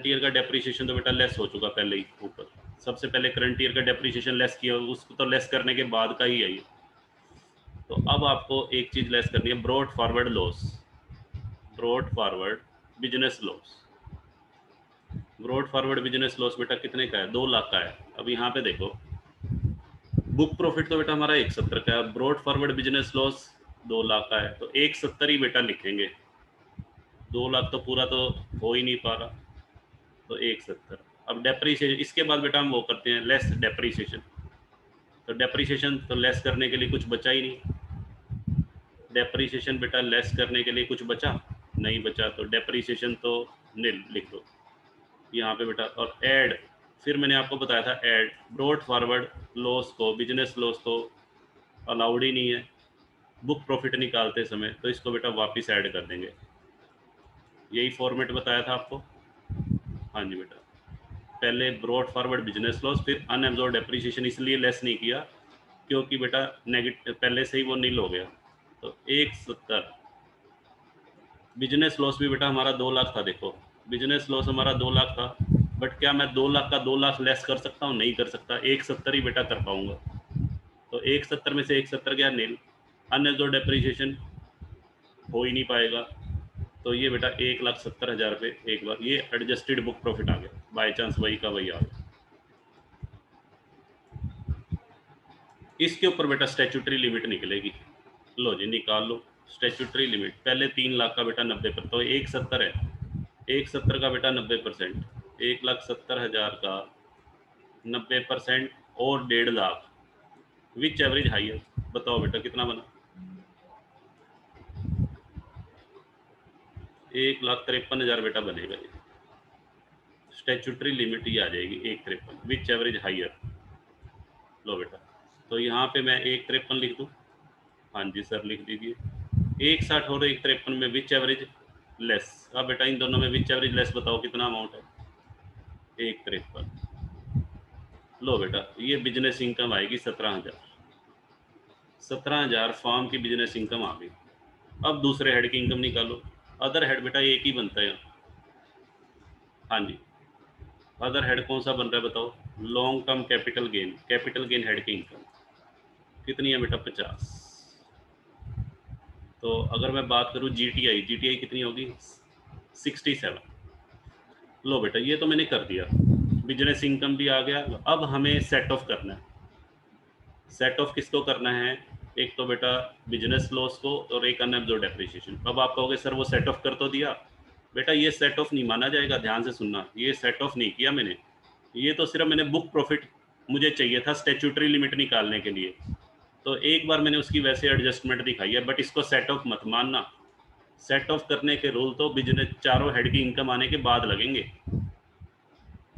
ईयर का डेप्रीसिएशन तो बेटा लेस हो चुका पहले ही ऊपर। सबसे पहले करंट ईयर का डेप्रीसिएशन लेस किया, उसको तो लेस करने के बाद का ही है ये। तो अब आपको एक चीज लेस करनी है, brought forward loss, broad forward business loss. Broad forward business loss बेटा कितने का है? 2 लाख का है। अब यहाँ पे देखो बुक प्रॉफिट तो बेटा हमारा 170 का है, broad forward business loss 2 lakh का है, तो 170 ही बेटा लिखेंगे। 2 लाख तो पूरा तो हो ही नहीं पा रहा, तो 170। अब डेप्रीसिएशन इसके बाद बेटा हम वो करते हैं लेस डेप्रीसिएशन। तो डेप्रीसिएशन तो लेस करने के लिए कुछ बचा ही नहीं। डेप्रीसिएशन बेटा लेस करने के लिए कुछ बचा नहीं, बचा, तो डेप्रीसिएशन तो नील लिख दो यहाँ पे बेटा। और ऐड, फिर मैंने आपको बताया था ऐड ब्रॉड फॉरवर्ड लॉस को, बिजनेस लॉस को अलाउड ही नहीं है बुक प्रॉफिट निकालते समय, तो इसको बेटा वापस ऐड कर देंगे। यही फॉर्मेट बताया था आपको। हाँ जी बेटा पहले ब्रॉड फॉरवर्ड बिजनेस लॉस, फिर अनएब्जॉर्ब्ड डेप्रीसिएशन इसलिए लेस नहीं किया क्योंकि बेटा नेगेटिव पहले से ही वो नील हो गया। तो 170। बिजनेस लॉस भी बेटा हमारा 2 लाख था। देखो बिजनेस लॉस हमारा 2 लाख था, बट क्या मैं 2 लाख का 2 लाख लेस कर सकता हूँ? नहीं कर सकता, 170 ही बेटा कर पाऊंगा। तो 170 में से 170 गया नील, अनएब्जॉर्ब्ड डेप्रीसिएशन हो ही नहीं पाएगा। तो ये बेटा 1,70,000 रुपये एक बार ये एडजस्टेड बुक प्रॉफिट आ गया, बाई चांस वही का वही आ गया। इसके ऊपर बेटा स्टैट्यूटरी लिमिट निकलेगी। लो जी निकाल लो स्टैट्यूटरी लिमिट। पहले 3 लाख का बेटा 90%, तो 170 है, 170 का बेटा 90%, 1,70,000 का 90% और 1.5 लाख, विच एवरेज हाइयर, बताओ बेटा कितना बना? 1,53,000 बेटा बनेगा ये। स्टैट्यूटरी लिमिट ही आ जाएगी 1,53, विच एवरेज हाइयर। लो बेटा, तो यहाँ पे मैं 1,53 लिख दूँ? हाँ जी सर लिख दीजिए। 1,60 और 1,53 में विच एवरेज लेस। अब बेटा इन दोनों में विच एवरेज लेस बताओ कितना अमाउंट है? 1,53। लो बेटा ये बिजनेस इनकम आएगी 17,000। 17,000 फॉर्म की बिजनेस इनकम आ गई। अब दूसरे हेड की इनकम निकालो। अदर हेड बेटा एक ही बनता है। हाँ जी, अदर हेड कौन सा बन रहा है बताओ? Long term capital gain. Capital gain head की इनकम कितनी है बेटा? 50। तो अगर मैं बात करूँ जीटीआई, जीटीआई कितनी होगी? 67। लो बेटा ये तो मैंने कर दिया, बिजनेस इनकम भी आ गया। अब हमें सेट ऑफ करना है। सेट ऑफ किसको करना है? एक तो बेटा बिजनेस लॉस को और एक अनएब्जॉर्ब्ड डेप्रिसिएशन। अब आप कहोगे सर वो सेट ऑफ कर तो दिया। बेटा ये सेट ऑफ नहीं माना जाएगा, ध्यान से सुनना, ये सेट ऑफ नहीं किया मैंने, ये तो सिर्फ मैंने बुक प्रॉफिट मुझे चाहिए था स्टैट्यूटरी लिमिट निकालने के लिए, तो एक बार मैंने उसकी वैसे एडजस्टमेंट दिखाई है, बट इसको सेट ऑफ मत मानना। सेट ऑफ करने के रूल तो बिजनेस चारों हेड की इनकम आने के बाद लगेंगे।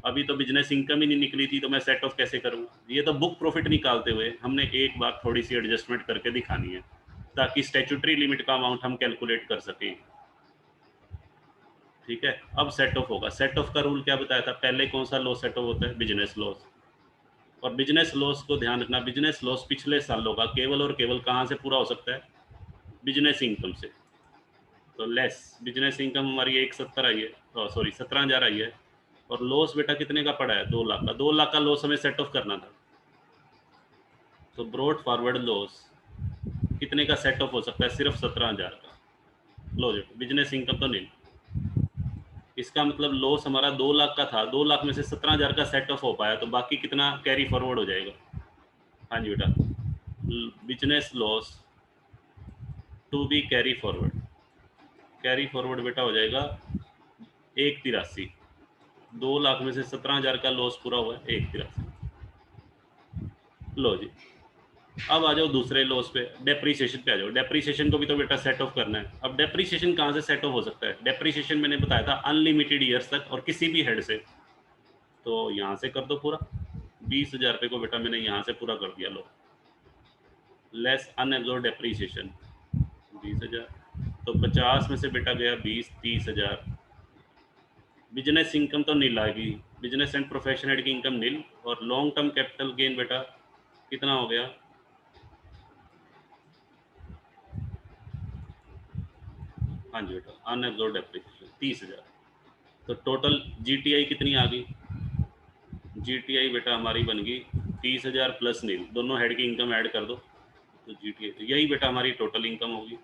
अभी तो बिजनेस इनकम ही नहीं निकली थी तो मैं सेट ऑफ कैसे करूँगा? ये तो बुक प्रॉफिट निकालते हुए हमने एक बार थोड़ी सी एडजस्टमेंट करके दिखानी है ताकि स्टैट्यूटरी लिमिट का अमाउंट हम कैलकुलेट कर सकें। ठीक है, अब सेट ऑफ होगा। सेट ऑफ का रूल क्या बताया था? पहले कौन सा लॉस सेट ऑफ होता है? Business loss. और बिजनेस लॉस को ध्यान रखना, बिजनेस लॉस पिछले सालों का केवल और केवल कहाँ से पूरा हो सकता है? बिजनेस इनकम से। तो लेस बिजनेस इनकम हमारी 1,70 आई है, सॉरी 17,000 आई है, और लॉस बेटा कितने का पड़ा है? 2 लाख का। 2 लाख का लॉस हमें सेट ऑफ करना था, तो ब्रॉड फॉरवर्ड लॉस कितने का सेट ऑफ हो सकता है? सिर्फ 17,000 का। लो जो बिजनेस इनकम तो नहीं, इसका मतलब लॉस हमारा 2 लाख का था, 2 लाख में से 17,000 का सेट ऑफ हो पाया, तो बाकी कितना कैरी फॉरवर्ड हो जाएगा? हाँ जी बेटा, business loss to be carry forward, carry forward बेटा हो जाएगा 1,83। 2 लाख में से 17,000 का लॉस पूरा हुआ है 1,83। लो जी, अब आ जाओ दूसरे लॉस पे, डेप्रीसिएशन पे आ जाओ। डेप्रीसिएशन को भी तो बेटा सेट ऑफ करना है। अब डेप्रीसिएशन कहाँ से सेट ऑफ हो सकता है? डेप्रीसिएशन मैंने बताया था अनलिमिटेड ईयर्स तक और किसी भी हेड से, तो यहाँ से कर दो पूरा। 20,000 रुपये को बेटा मैंने यहाँ से पूरा कर दिया। लो लेस अनएब्जॉर्ब्ड डेप्रीसिएशन 20,000, तो 50 में से बेटा गया 20, 30,000। बिजनेस इनकम तो नील आएगी, बिजनेस एंड प्रोफेशन हेड की इनकम नील, और लॉन्ग टर्म कैपिटल गेन बेटा कितना हो गया? हाँ जी बेटा अनएब्जॉर्ब्ड डेप्रिसिएशन 30,000। तो टोटल जीटीआई कितनी आ गई? जीटीआई बेटा हमारी बन गई 30,000 प्लस नील, दोनों हेड की इनकम ऐड कर दो, तो जीटीआई तो यही बेटा हमारी टोटल इनकम होगी।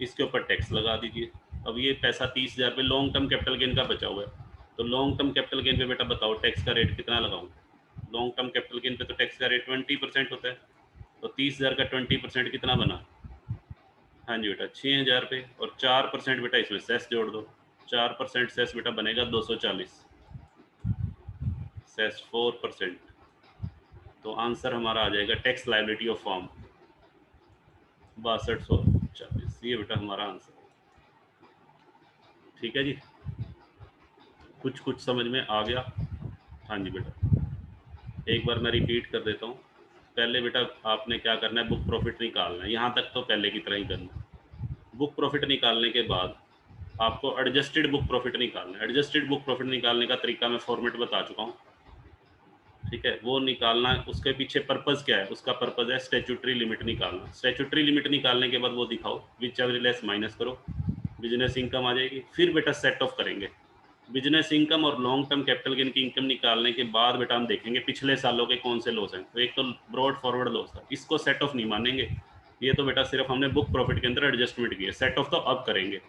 इसके ऊपर टैक्स लगा दीजिए। अब ये पैसा 30,000 पे लॉन्ग टर्म कैपिटल गेन का बचा हुआ है, तो लॉन्ग टर्म कैपिटल गेन पे बेटा बताओ टैक्स का रेट कितना लगाऊं? लॉन्ग टर्म कैपिटल गेन पे तो टैक्स का रेट 20% होता है, तो 30,000 का 20% कितना बना? हाँ जी बेटा 6,000 पे, और 4% बेटा इसमें सेस जोड़ दो। 4% सेस बेटा बनेगा 240, सेस 4%, तो आंसर हमारा आ जाएगा टैक्स लायबिलिटी ऑफ फॉर्म 6240। ये बेटा हमारा आंसर। ठीक है जी, कुछ कुछ समझ में आ गया? हाँ जी बेटा, एक बार मैं रिपीट कर देता हूँ। पहले बेटा आपने क्या करना है? बुक प्रॉफिट निकालना है, यहाँ तक तो पहले की तरह ही करना है। बुक प्रॉफिट निकालने के बाद आपको एडजस्टेड बुक प्रॉफिट निकालना है। एडजस्टेड बुक प्रॉफिट निकालने का तरीका मैं फॉर्मेट बता चुका हूँ, ठीक है, वो निकालना है। उसके पीछे पर्पज़ क्या है? उसका पर्पज़ है स्टैट्यूटरी लिमिट निकालना। स्टैट्यूटरी लिमिट निकालने के बाद वो दिखाओ, विच एवरेज लेस माइनस करो, बिजनेस इनकम आ जाएगी। फिर बेटा सेट ऑफ करेंगे बिजनेस इनकम और लॉन्ग टर्म कैपिटल गेन की इनकम निकालने के बाद बेटा हम देखेंगे पिछले सालों के कौन से लॉस हैं। तो एक तो ब्रॉड फॉरवर्ड लॉस था, इसको सेट ऑफ नहीं मानेंगे, ये तो बेटा सिर्फ हमने बुक प्रॉफिट के अंदर एडजस्टमेंट की है। सेट ऑफ तो अब करेंगे।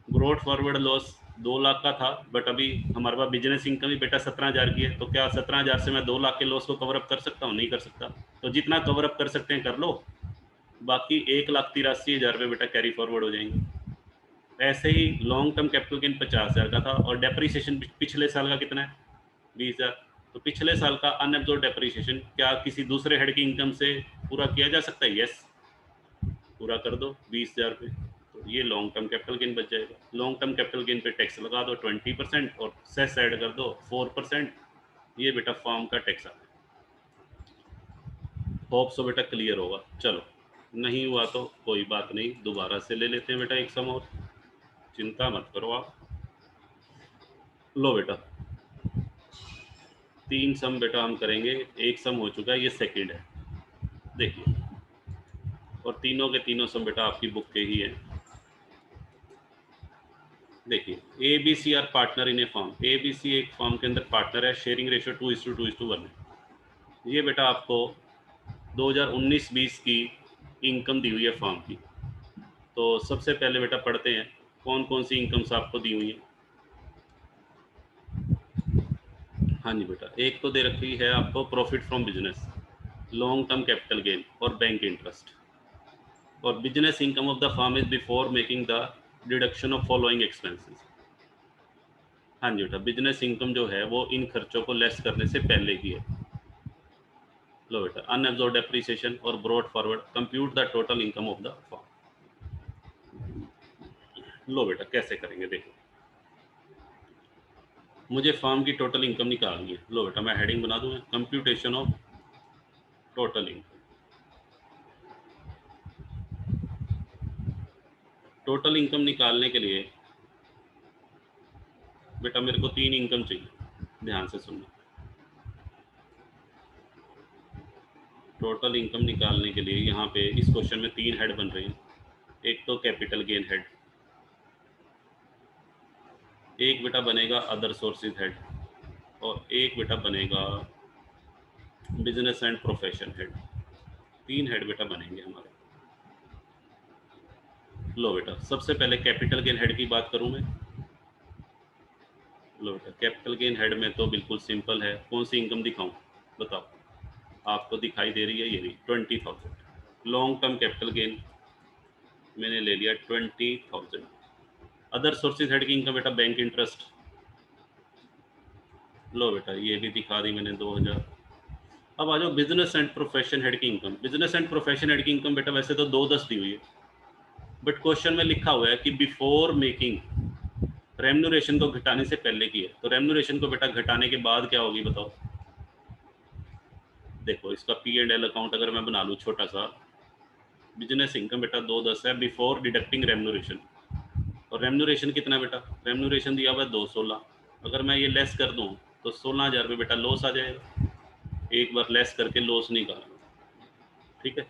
ब्रॉड फॉरवर्ड लॉस 2 लाख का था, बट अभी हमारे पास बिजनेस इनकम ही बेटा 17,000 की है, तो क्या 17,000 से मैं 2 लाख के लॉस को कवर अप कर सकता हूँ? नहीं कर सकता। तो जितना कवर अप कर सकते हैं कर लो, बाकी 1,83,000 रुपये बेटा कैरी फॉरवर्ड हो जाएंगे। ऐसे ही लॉन्ग टर्म कैपिटल गेन 50,000 का था, और डेप्रीसिएशन पिछले साल का कितना है? 20,000। तो पिछले साल का अनएब्जॉर्ब डेप्रीसिएशन क्या किसी दूसरे हेड की इनकम से पूरा किया जा सकता है? यस, पूरा कर दो 20,000 रुपये, तो ये लॉन्ग टर्म कैपिटल गेन बच जाएगा। लॉन्ग टर्म कैपिटल गेन पे टैक्स लगा दो 20% और सेस ऐड कर दो 4%, ये बेटा फॉर्म का टैक्स आ गया। होप सो बेटा क्लियर होगा। चलो, नहीं हुआ तो कोई बात नहीं, दोबारा से ले लेते हैं बेटा एक सम और, चिंता मत करो आप। लो बेटा 3 सम बेटा हम करेंगे, एक सम हो चुका है, ये सेकंड है, देखिए, और तीनों के तीनों सम बेटा आपकी बुक के ही हैं। देखिए, A B C R partner in a form. A B C एक फॉर्म के अंदर पार्टनर है, शेयरिंग रेशियो 2:2:1 है। ये बेटा आपको 2019-20 की इनकम दी हुई है फॉर्म की। तो सबसे पहले बेटा पढ़ते हैं कौन कौन सी इनकम्स आपको दी हुई है। हाँ जी बेटा, एक तो दे रखी है आपको profit from business, long term capital gain और बैंक इंटरेस्ट। और business income of the firm is before making the deduction of following expenses. हाँ जी बेटा, बिजनेस इनकम जो है वो इन खर्चों को लेस करने से पहले की है। लो बेटा, अनअब्जॉर्ब्ड डेप्रिसिएशन और brought forward, compute the total income of the firm. लो बेटा कैसे करेंगे, देखो, मुझे फर्म की टोटल इनकम निकालनी है। लो बेटा मैं हेडिंग बना दूंगा, computation of total income. Total income निकालने के लिए बेटा मेरे को 3 इनकम चाहिए, ध्यान से सुनना। टोटल इनकम निकालने के लिए यहाँ पे इस क्वेश्चन में 3 हेड बन रहे हैं। एक तो कैपिटल गेन हेड, एक बेटा बनेगा अदर सोर्सेज हेड, और एक बेटा बनेगा business and profession head. 3 head बेटा बनेंगे हमारे। लो बेटा सबसे पहले कैपिटल गेन हेड की बात करूं मैं। लो बेटा कैपिटल गेन हेड में तो बिल्कुल सिंपल है, कौन सी इनकम दिखाऊं बताओ? आपको दिखाई दे रही है ये 20,000। लॉन्ग टर्म कैपिटल गेन मैंने ले लिया 20,000। अदर सोर्सेज हेड की इनकम बेटा बैंक इंटरेस्ट। लो बेटा ये भी दिखा दी मैंने 2,000। अब आ जाओ बिजनेस एंड प्रोफेशन हेड की income. Business and profession head की इनकम बेटा वैसे तो 2,10 दी हुई है, बट क्वेश्चन में लिखा हुआ है कि बिफोर मेकिंग, रेम्यूनरेशन को घटाने से पहले की है। तो रेम्यूनरेशन को बेटा घटाने के बाद क्या होगी बताओ? देखो इसका P&L अकाउंट अगर मैं बना लूँ छोटा सा, बिजनेस इनकम बेटा 2,10 है बिफोर डिडक्टिंग रेम्यूनरेशन। और रेम्यूनरेशन कितना बेटा? रेम्यूनरेशन दिया हुआ है 216। अगर मैं ये लेस कर दूँ तो 16,000 रुपये बेटा लॉस आ जाएगा। एक बार लेस करके लॉस निकाल लो, ठीक है।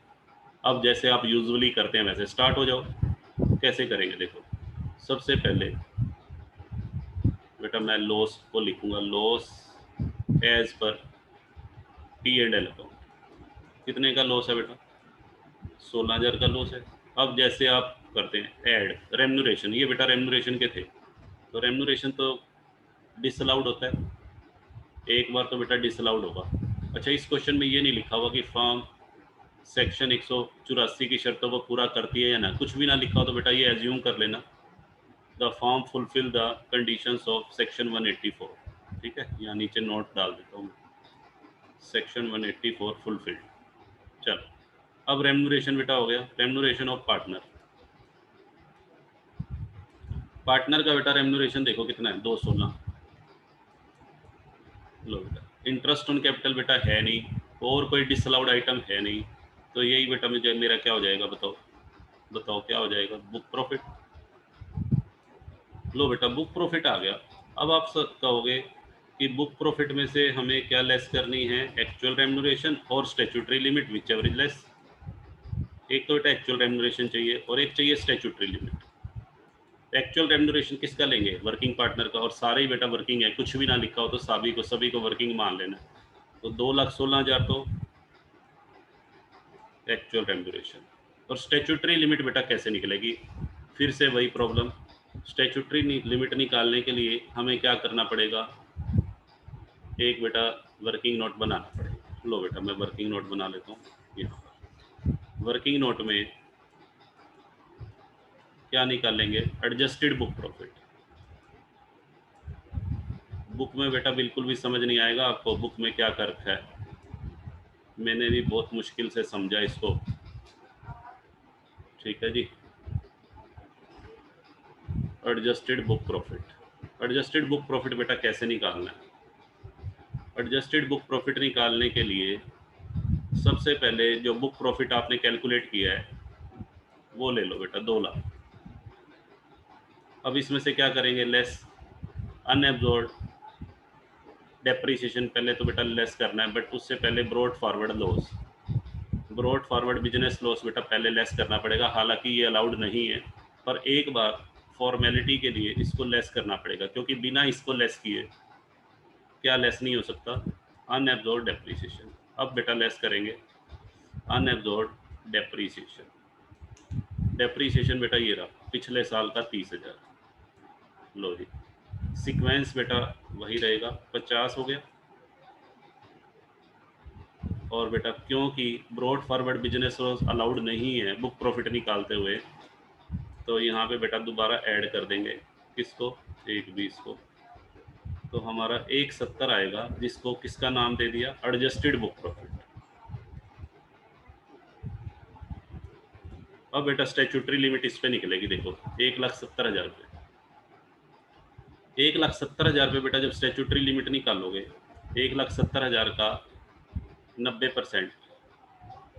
अब जैसे आप यूजुअली करते हैं वैसे स्टार्ट हो जाओ। कैसे करेंगे देखो, सबसे पहले बेटा मैं लॉस को लिखूंगा, loss as per P&L account. कितने का लॉस है बेटा? 16,000 का लॉस है। अब जैसे आप करते हैं ऐड रेम्यूनरेशन, ये बेटा रेम्यूनरेशन के थे, तो रेम्यूनरेशन तो डिसअलाउड होता है, एक बार तो बेटा डिसअलाउड होगा। अच्छा इस क्वेश्चन में ये नहीं लिखा हुआ कि फर्म सेक्शन 184 की शर्तों को पूरा करती है या ना, कुछ भी ना लिखा हो तो बेटा ये एज्यूम कर लेना the firm fulfil the conditions of section 184। ठीक है, यहाँ नीचे नोट डाल देता हूँ, सेक्शन 184 फुलफिल्ड। चलो अब रेम्यूनरेशन बेटा हो गया, रेम्यूनरेशन ऑफ पार्टनर। पार्टनर का बेटा रेम्यूनरेशन देखो कितना है, 216। लो बेटा इंटरेस्ट ऑन कैपिटल बेटा है नहीं, और कोई डिसअलाउड आइटम है नहीं, तो यही बेटा मुझे मेरा क्या हो जाएगा बताओ? बताओ क्या हो जाएगा? Book profit. लो बेटा बुक प्रॉफिट आ गया। अब आप कहोगे कि बुक प्रॉफिट में से हमें क्या लेस करनी है? एक्चुअल रेम्यूनरेशन और statutory limit, which ever is less. एक तो बेटा एक्चुअल रेम्यूनरेशन चाहिए और एक चाहिए स्टैट्यूटरी लिमिट। एक्चुअल रेम्यूनरेशन किसका लेंगे? वर्किंग पार्टनर का, और सारे ही बेटा वर्किंग है, कुछ भी ना लिखा हो तो सभी को वर्किंग मान लेना। तो 2,16,000 तो एक्चुअल रेम्यूनरेशन। और स्टैट्यूटरी लिमिट बेटा कैसे निकलेगी? फिर से वही प्रॉब्लम, स्टैट्यूटरी लिमिट निकालने के लिए हमें क्या करना पड़ेगा, एक बेटा वर्किंग नोट बनाना पड़ेगा। लो बेटा मैं वर्किंग नोट बना लेता हूँ। यहाँ पर वर्किंग नोट में क्या निकालेंगे, एडजस्टेड बुक प्रॉफिट। बुक में बेटा बिल्कुल भी समझ नहीं आएगा आपको बुक में क्या कर रखा है, मैंने भी बहुत मुश्किल से समझा इसको। ठीक है जी, adjusted book profit. Adjusted book profit बेटा कैसे निकालना है, एडजस्टेड बुक प्रॉफिट निकालने के लिए सबसे पहले जो बुक प्रॉफिट आपने कैलकुलेट किया है वो ले लो बेटा 2 लाख। अब इसमें से क्या करेंगे, लेस अनएब्जॉर्ब डेप्रिसिएशन पहले तो बेटा लेस करना है, बट उससे पहले brought forward loss, broad forward business loss बेटा पहले लेस करना पड़ेगा। हालांकि ये अलाउड नहीं है, पर एक बार फॉर्मेलिटी के लिए इसको लेस करना पड़ेगा, क्योंकि बिना इसको लेस किए क्या लेस नहीं हो सकता, अनएब्जॉर्ब डेप्रिसिएशन। अब बेटा लेस करेंगे अनएब्जॉर्ब डेप्रिसिएशन। डेप्रिसिएशन बेटा ये रहा पिछले साल का 30,000। लो जी, सीक्वेंस बेटा वही रहेगा, 50 हो गया। और बेटा क्योंकि broad forward business loss allowed नहीं है बुक प्रॉफिट निकालते हुए, तो यहाँ पे बेटा दोबारा ऐड कर देंगे किसको, 120 को। तो हमारा 170 आएगा, जिसको किसका नाम दे दिया, एडजस्टेड बुक प्रॉफिट। अब बेटा स्टैट्यूटरी लिमिट इस पे निकलेगी, देखो 1,70,000 रुपये। 1,70,000 रुपये बेटा जब स्टैट्यूटरी लिमिट निकालोगे, 1,70,000 का 90%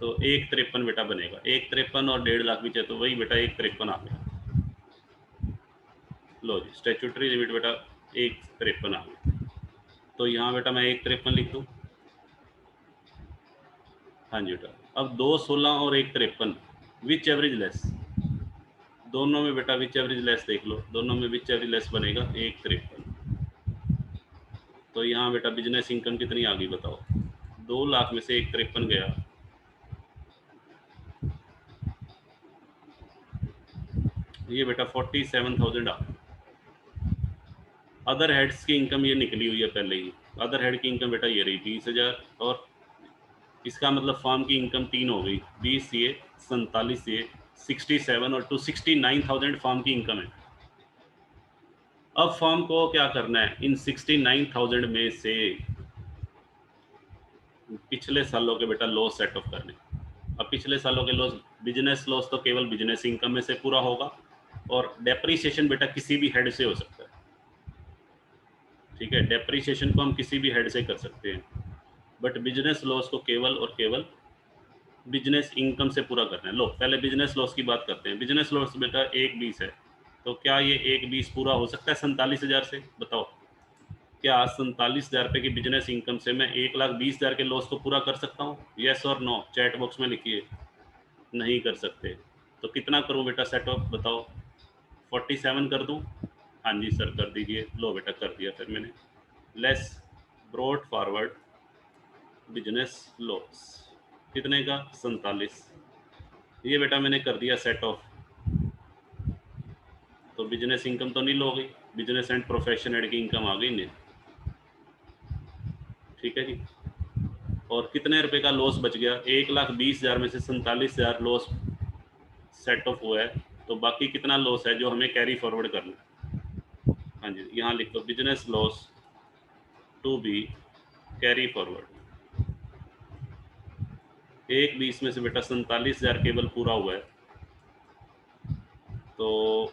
तो 1,53 बेटा बनेगा। 1,53 और 1.5 लाख भी चाहिए तो वही बेटा 1,53 आ गया। लो जी, स्टैट्यूटरी लिमिट बेटा 1,53 आ गया। तो यहाँ बेटा मैं 1,53 लिख दूँ। हाँ जी बेटा, अब 2,16 और 1,53 विच एवरेज लेस, दोनों में बेटा विच एवरेज लेस देख लो, दोनों में विच एवरेज लेस बनेगा 1,53। तो यहाँ बेटा बिजनेस इनकम कितनी आ गई बताओ, 2 लाख में से 1,53 गया, ये बेटा 47,000 आ। अदर हेड्स की इनकम ये निकली हुई है पहले ही, अदर हेड की इनकम बेटा ये रही 20,000, और इसका मतलब फॉर्म की इनकम 3 हो गई, 20 ये 47 ये 67 और 269,000 फॉर्म की इनकम है। अब फॉर्म को क्या करना है, इन 69,000 में से पिछले सालों के बेटा लॉस सेट ऑफ करने। अब पिछले सालों के लॉस, बिजनेस लॉस तो केवल बिजनेस इनकम में से पूरा होगा, और डेप्रीसिएशन बेटा किसी भी हेड से हो सकता है। ठीक है, डेप्रीसिएशन को हम किसी भी हेड से कर सकते हैं, बट बिजनेस लॉस को केवल और केवल बिजनेस इनकम से पूरा करना है। लो पहले बिजनेस लॉस की बात करते हैं। बिजनेस लॉस बेटा 1,20 है, तो क्या ये 1,20 पूरा हो सकता है 47,000 से, बताओ। क्या 47,000 रुपये की बिजनेस इनकम से मैं 1,20,000 के लॉस को पूरा कर सकता हूँ, येस और नो, चैट बॉक्स में लिखिए। नहीं कर सकते। तो कितना करूँ बेटा सेट ऑफ, बताओ। 47 कर दूँ, हाँ जी सर कर दीजिए। लो बेटा कर दिया फिर मैंने, less brought forward business loss कितने का, 47, ये बेटा मैंने कर दिया सेट ऑफ। तो बिजनेस इनकम तो नील हो गई, बिजनेस एंड प्रोफेशन एड की इनकम आ गई नील। ठीक है जी, और कितने रुपए का लॉस बच गया, 1,20,000 में से 47,000 लॉस सेट ऑफ हुआ है, तो बाकी कितना लॉस है जो हमें कैरी फॉरवर्ड करना है। हाँ जी, यहाँ लिख दो business loss to be carry forward. 1,20 में से बेटा 47,000 केवल पूरा हुआ है, तो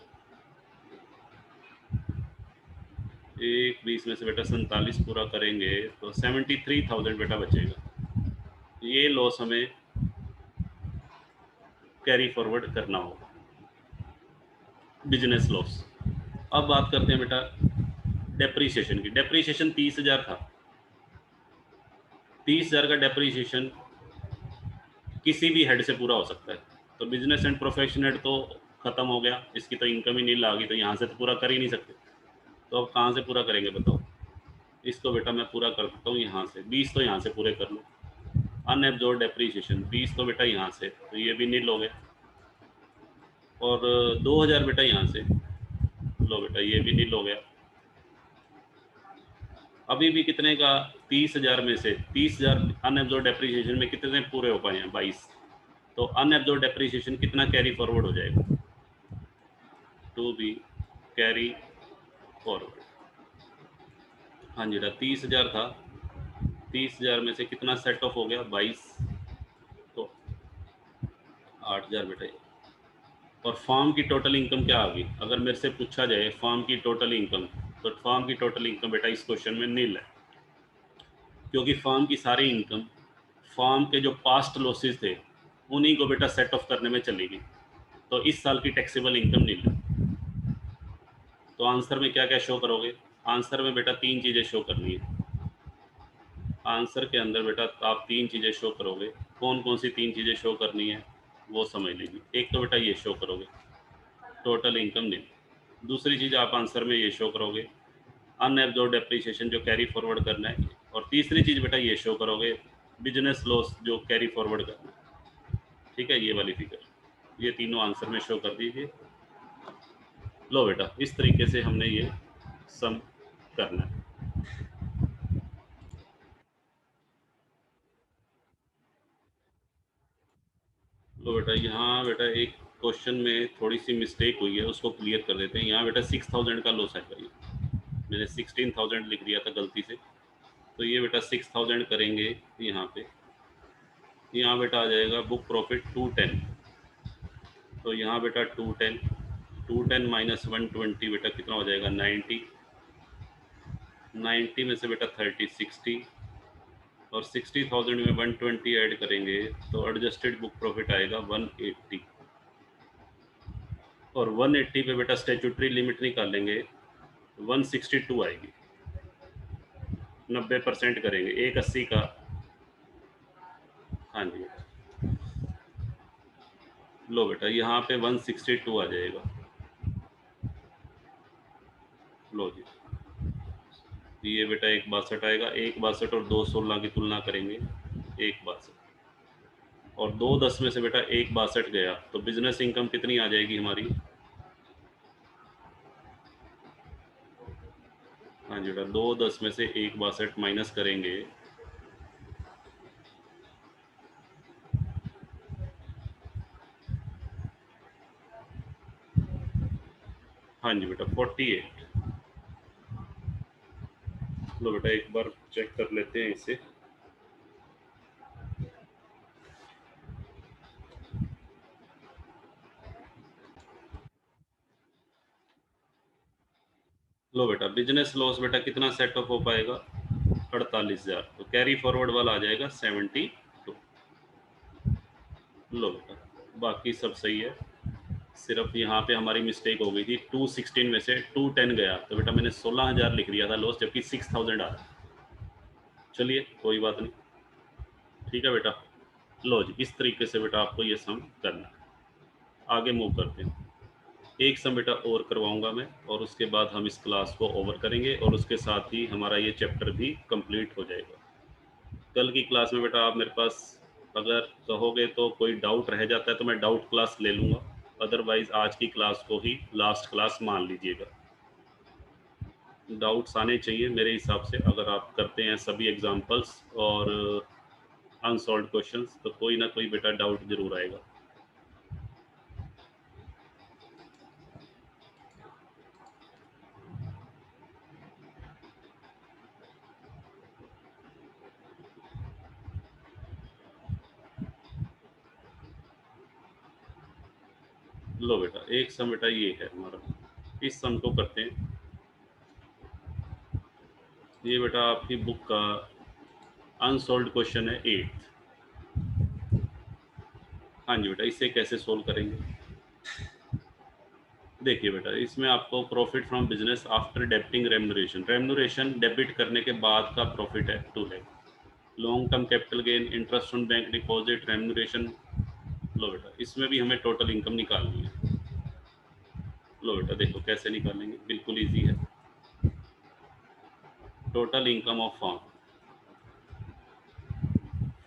1,20 में से बेटा 47 पूरा करेंगे तो 73,000 बेटा बचेगा। ये लॉस हमें कैरी फॉरवर्ड करना होगा, बिजनेस लॉस। अब बात करते हैं बेटा डेप्रीसिएशन की। डेप्रीसिएशन 30,000 था, 30,000 का डेप्रीसिएशन किसी भी हेड से पूरा हो सकता है। तो बिजनेस एंड प्रोफेशन हेड तो ख़त्म हो गया, इसकी तो इनकम ही नहीं लागी, तो यहाँ से तो पूरा कर ही नहीं सकते। तो अब कहाँ से पूरा करेंगे बताओ। इसको बेटा मैं पूरा कर देता हूँ यहाँ से, 20 तो यहाँ से पूरे कर लो। अनएब्जॉर्ब डेप्रीसिएशन 20 तो बेटा यहाँ से, तो ये भी नील हो गया। और 2,000 बेटा यहाँ से, लो बेटा ये भी नील हो गया। अभी भी कितने का, 30,000 में से 30,000 अनएब्जॉर्ब डेप्रिसिएशन में कितने पूरे हो पाए हैं, 22। तो अनएब्जॉर्ब डेप्रिसिएशन कितना कैरी फॉरवर्ड हो जाएगा, टू बी कैरी फॉरवर्ड। हाँ जी बेटा 30,000 था, 30,000 में से कितना सेट ऑफ हो गया, 22, तो 8,000 बेटा। और फॉर्म की टोटल इनकम क्या आ गई, अगर मेरे से पूछा जाए फॉर्म की टोटल इनकम, तो फॉर्म की टोटल इनकम बेटा इस क्वेश्चन में नील है, क्योंकि फॉर्म की सारी इनकम फॉर्म के जो पास्ट लॉसेस थे उन्हीं को बेटा सेट ऑफ करने में चली गई, तो इस साल की टैक्सेबल इनकम नील है। तो आंसर में क्या क्या शो करोगे, आंसर में बेटा 3 चीज़ें शो करनी है। आंसर के अंदर बेटा आप 3 चीज़ें शो करोगे, कौन कौन सी 3 चीज़ें शो करनी है वो समझ लीजिए। एक तो बेटा ये शो करोगे टोटल इनकम नील, दूसरी चीज़ आप आंसर में ये शो करोगे अनएब्जॉर्ब डेप्रिसिएशन जो कैरी फॉरवर्ड करना है, और तीसरी चीज़ बेटा ये शो करोगे बिजनेस लॉस जो कैरी फॉरवर्ड करना है। ठीक है, ये वाली फिगर, ये तीनों आंसर में शो कर दीजिए। लो बेटा इस तरीके से हमने ये सम करना है। लो बेटा यहाँ बेटा एक क्वेश्चन में थोड़ी सी मिस्टेक हुई है, उसको क्लियर कर देते हैं। यहाँ बेटा 6,000 का लॉस है, मैंने 16,000 लिख दिया था गलती से, तो ये बेटा 6,000 करेंगे यहाँ पे, यहाँ बेटा आ जाएगा बुक प्रॉफिट 210, तो यहाँ बेटा 210, 210 माइनस 120 बेटा कितना हो जाएगा 90, 90 में से बेटा 30 60, और 60,000 में 120 ऐड करेंगे तो एडजस्टेड बुक प्रॉफिट आएगा 180, और 180 पे बेटा स्टैट्यूटरी लिमिट निकालेंगे 162 आएगी, 90% करेंगे 180 का। हाँ जी, लो बेटा यहाँ पे 162 आ जाएगा। लो जी, ये बेटा 162 आएगा, 162 और 216 की तुलना करेंगे, 162 और 210 में से बेटा 162 गया, तो बिजनेस इनकम कितनी आ जाएगी हमारी। हाँ जी बेटा 210 में से 162 माइनस करेंगे, हाँ जी बेटा 48। लो बेटा एक बार चेक कर लेते हैं इसे। लो बेटा बिजनेस लॉस बेटा कितना सेट ऑफ हो पाएगा, 48,000, तो कैरी फॉरवर्ड वाला आ जाएगा 72। लो बेटा बाकी सब सही है, सिर्फ यहाँ पे हमारी मिस्टेक हो गई थी, 216 में से 210 गया, तो बेटा मैंने 16,000 लिख दिया था लॉस, जबकि 6,000 आ रहा। चलिए कोई बात नहीं, ठीक है बेटा। लो जी इस तरीके से बेटा आपको ये सम करना है। आगे मूव करते हैं, एक सम बेटा और करवाऊंगा मैं, और उसके बाद हम इस क्लास को ओवर करेंगे, और उसके साथ ही हमारा ये चैप्टर भी कंप्लीट हो जाएगा। कल की क्लास में बेटा आप मेरे पास अगर कहोगे तो कोई डाउट रह जाता है तो मैं डाउट क्लास ले लूँगा, अदरवाइज़ आज की क्लास को ही लास्ट क्लास मान लीजिएगा। डाउट्स आने चाहिए मेरे हिसाब से, अगर आप करते हैं सभी एग्जांपल्स और अनसॉल्व्ड क्वेश्चंस तो कोई ना कोई बेटा डाउट जरूर आएगा। लो बेटा एक सम बेटा ये है हमारा, इस सम को करते हैं। ये बेटा आपकी बुक का अनसॉल्व्ड क्वेश्चन है 8th। हाँ जी बेटा इसे कैसे सोल्व करेंगे, देखिए बेटा इसमें आपको profit from business after debiting remuneration, remuneration debit करने के बाद का प्रॉफिट है 2 lakh. Long term capital gain, interest on bank deposit, remuneration. लो बेटा इसमें भी हमें टोटल इनकम निकालनी है। लो बेटा देखो कैसे निकालेंगे, बिल्कुल इजी है। Total income of form,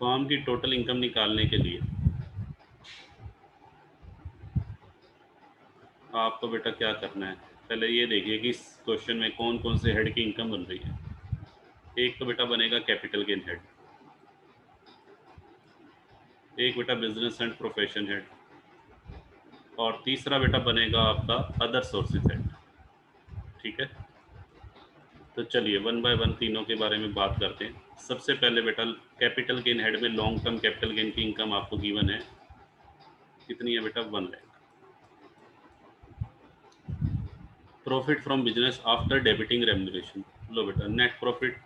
form की टोटल इनकम निकालने के लिए आपको बेटा क्या करना है, पहले ये देखिए कि इस क्वेश्चन में कौन कौन से हेड की इनकम बन रही है। एक तो बेटा बनेगा कैपिटल गेन हेड, एक बेटा बिजनेस एंड प्रोफेशन हेड, और तीसरा बेटा बनेगा आपका अदर सोर्सेज हेड। ठीक है, तो चलिए वन बाय वन तीनों के बारे में बात करते हैं। सबसे पहले बेटा कैपिटल गेन हेड में लॉन्ग टर्म कैपिटल गेन की इनकम आपको गिवन है, कितनी है बेटा 1 lakh. Profit from business after debiting remuneration, लो बेटा net profit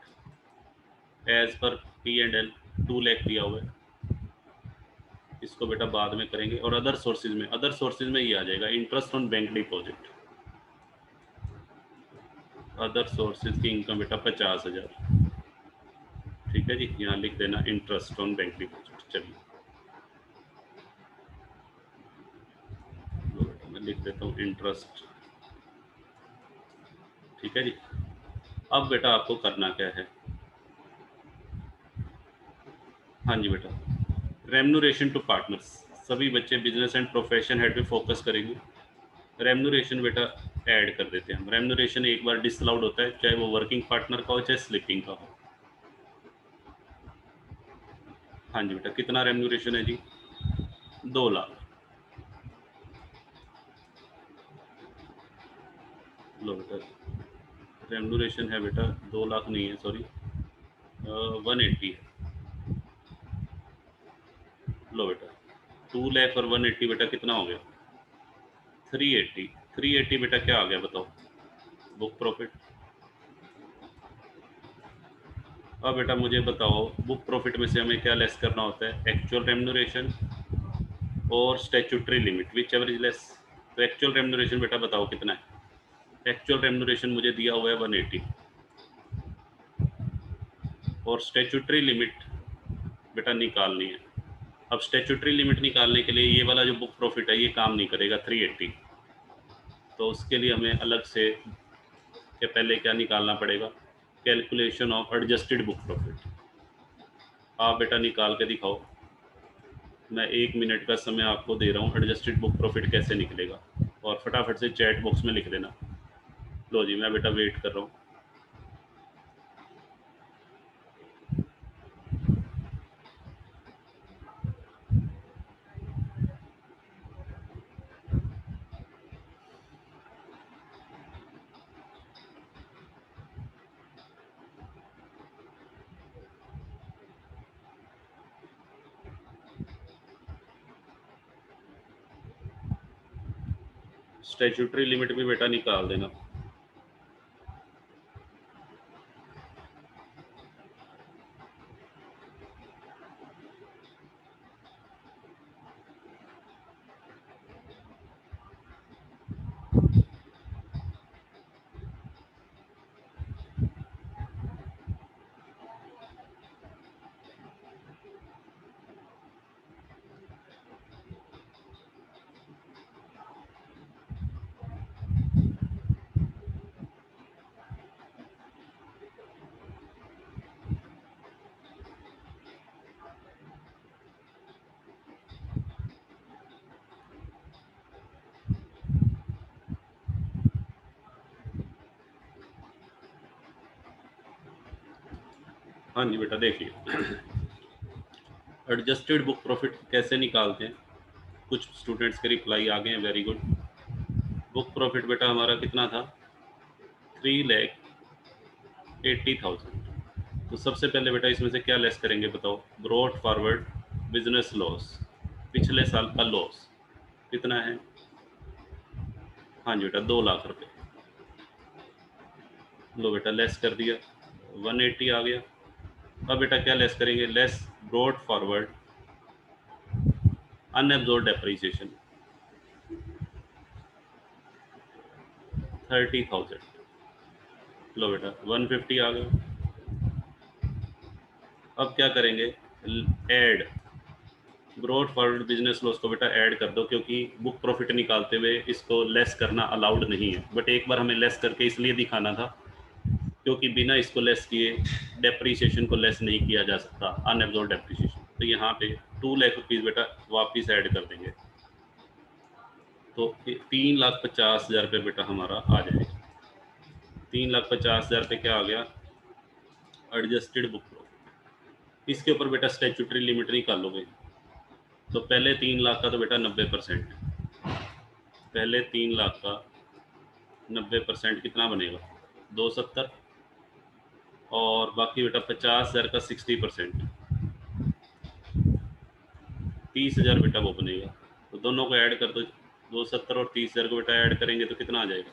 as per P and L 2 lakh दिया हुआ है, इसको बेटा बाद में करेंगे। और अदर सोर्सेज में ये आ जाएगा interest on bank deposit, other sources की इनकम बेटा 50,000। ठीक है जी, यहाँ लिख देना इंटरेस्ट ऑन बैंक डिपॉजिट। चलिए मैं लिख देता हूँ इंटरेस्ट। ठीक है जी, अब बेटा आपको करना क्या है। हाँ जी बेटा, रेम्यूनरेशन टू पार्टनर्स, सभी बच्चे बिजनेस एंड प्रोफेशन हेड पे फोकस करेंगे। रेम्यूनरेशन बेटा ऐड कर देते हैं हम। रेम्यूनरेशन एक बार डिसअलाउड होता है, चाहे वो वर्किंग पार्टनर का हो चाहे स्लीपिंग का हो। हाँ जी बेटा, कितना रेम्यूनरेशन है जी 2 लाख। लो बेटा रेम्यूनरेशन है बेटा 2 लाख नहीं है, सॉरी 180 है। लो बेटा 2 लाख और 180 बेटा कितना हो गया 380। 380 बेटा क्या आ गया बताओ, बुक प्रॉफिट। अब बेटा मुझे बताओ बुक प्रॉफिट में से हमें क्या लेस करना होता है, एक्चुअल रेम्यूनरेशन और statutory limit, which ever is less. तो एक्चुअल रेम्यूनरेशन बेटा बताओ कितना है। एक्चुअल रेम्यूनरेशन मुझे दिया हुआ है 180, और स्टैट्यूटरी लिमिट बेटा निकालनी है। अब स्टैट्यूटरी लिमिट निकालने के लिए ये वाला जो बुक प्रॉफिट है ये काम नहीं करेगा 380, तो उसके लिए हमें अलग से के पहले क्या निकालना पड़ेगा, calculation of adjusted book profit. आप बेटा निकाल के दिखाओ, मैं 1 मिनट का समय आपको दे रहा हूँ। एडजस्टेड बुक प्रॉफिट कैसे निकलेगा, और फटाफट से चैट बॉक्स में लिख देना। लो जी मैं बेटा वेट कर रहा हूँ। स्टैट्यूटरी लिमिट भी बेटा निकाल देना। हाँ जी बेटा देखिए एडजस्टेड बुक प्रॉफिट कैसे निकालते हैं, कुछ स्टूडेंट्स के रिप्लाई आ गए हैं, वेरी गुड। बुक प्रॉफिट बेटा हमारा कितना था 3,80,000। तो सबसे पहले बेटा इसमें से क्या लेस करेंगे बताओ, ब्रॉट फॉरवर्ड बिजनेस लॉस, पिछले साल का लॉस कितना है। हाँ जी बेटा 2 लाख रुपए। लो बेटा लेस कर दिया 180 आ गया। अब बेटा क्या लेस करेंगे, less brought forward unabsorbed depreciation 30,000। लो बेटा 150 आ गया। अब क्या करेंगे, add brought forward business loss को बेटा ऐड कर दो, क्योंकि बुक प्रॉफिट निकालते हुए इसको लेस करना अलाउड नहीं है। बट एक बार हमें लेस करके इसलिए दिखाना था क्योंकि बिना इसको लेस किए डेप्रीसिएशन को लेस नहीं किया जा सकता, अनएब्जॉर्ब डेप्रीसिएशन। तो यहाँ पे 2 लाख रुपीज़ बेटा वापिस ऐड कर देंगे। तो 3,50,000 रुपये बेटा हमारा आ जाएगा। 3,50,000 रुपये क्या आ गया, एडजस्टेड बुक प्रॉफिट। इसके ऊपर बेटा स्टैट्यूटरी लिमिट निकालोगे तो पहले 3 लाख का तो बेटा 90%, पहले 3 लाख का 90% कितना बनेगा, 270, और बाकी बेटा 50,000 का 60%, 30,000 बेटा वो बनेगा। तो दोनों को ऐड कर दो, 270 और 30,000 को बेटा ऐड करेंगे तो कितना आ जाएगा,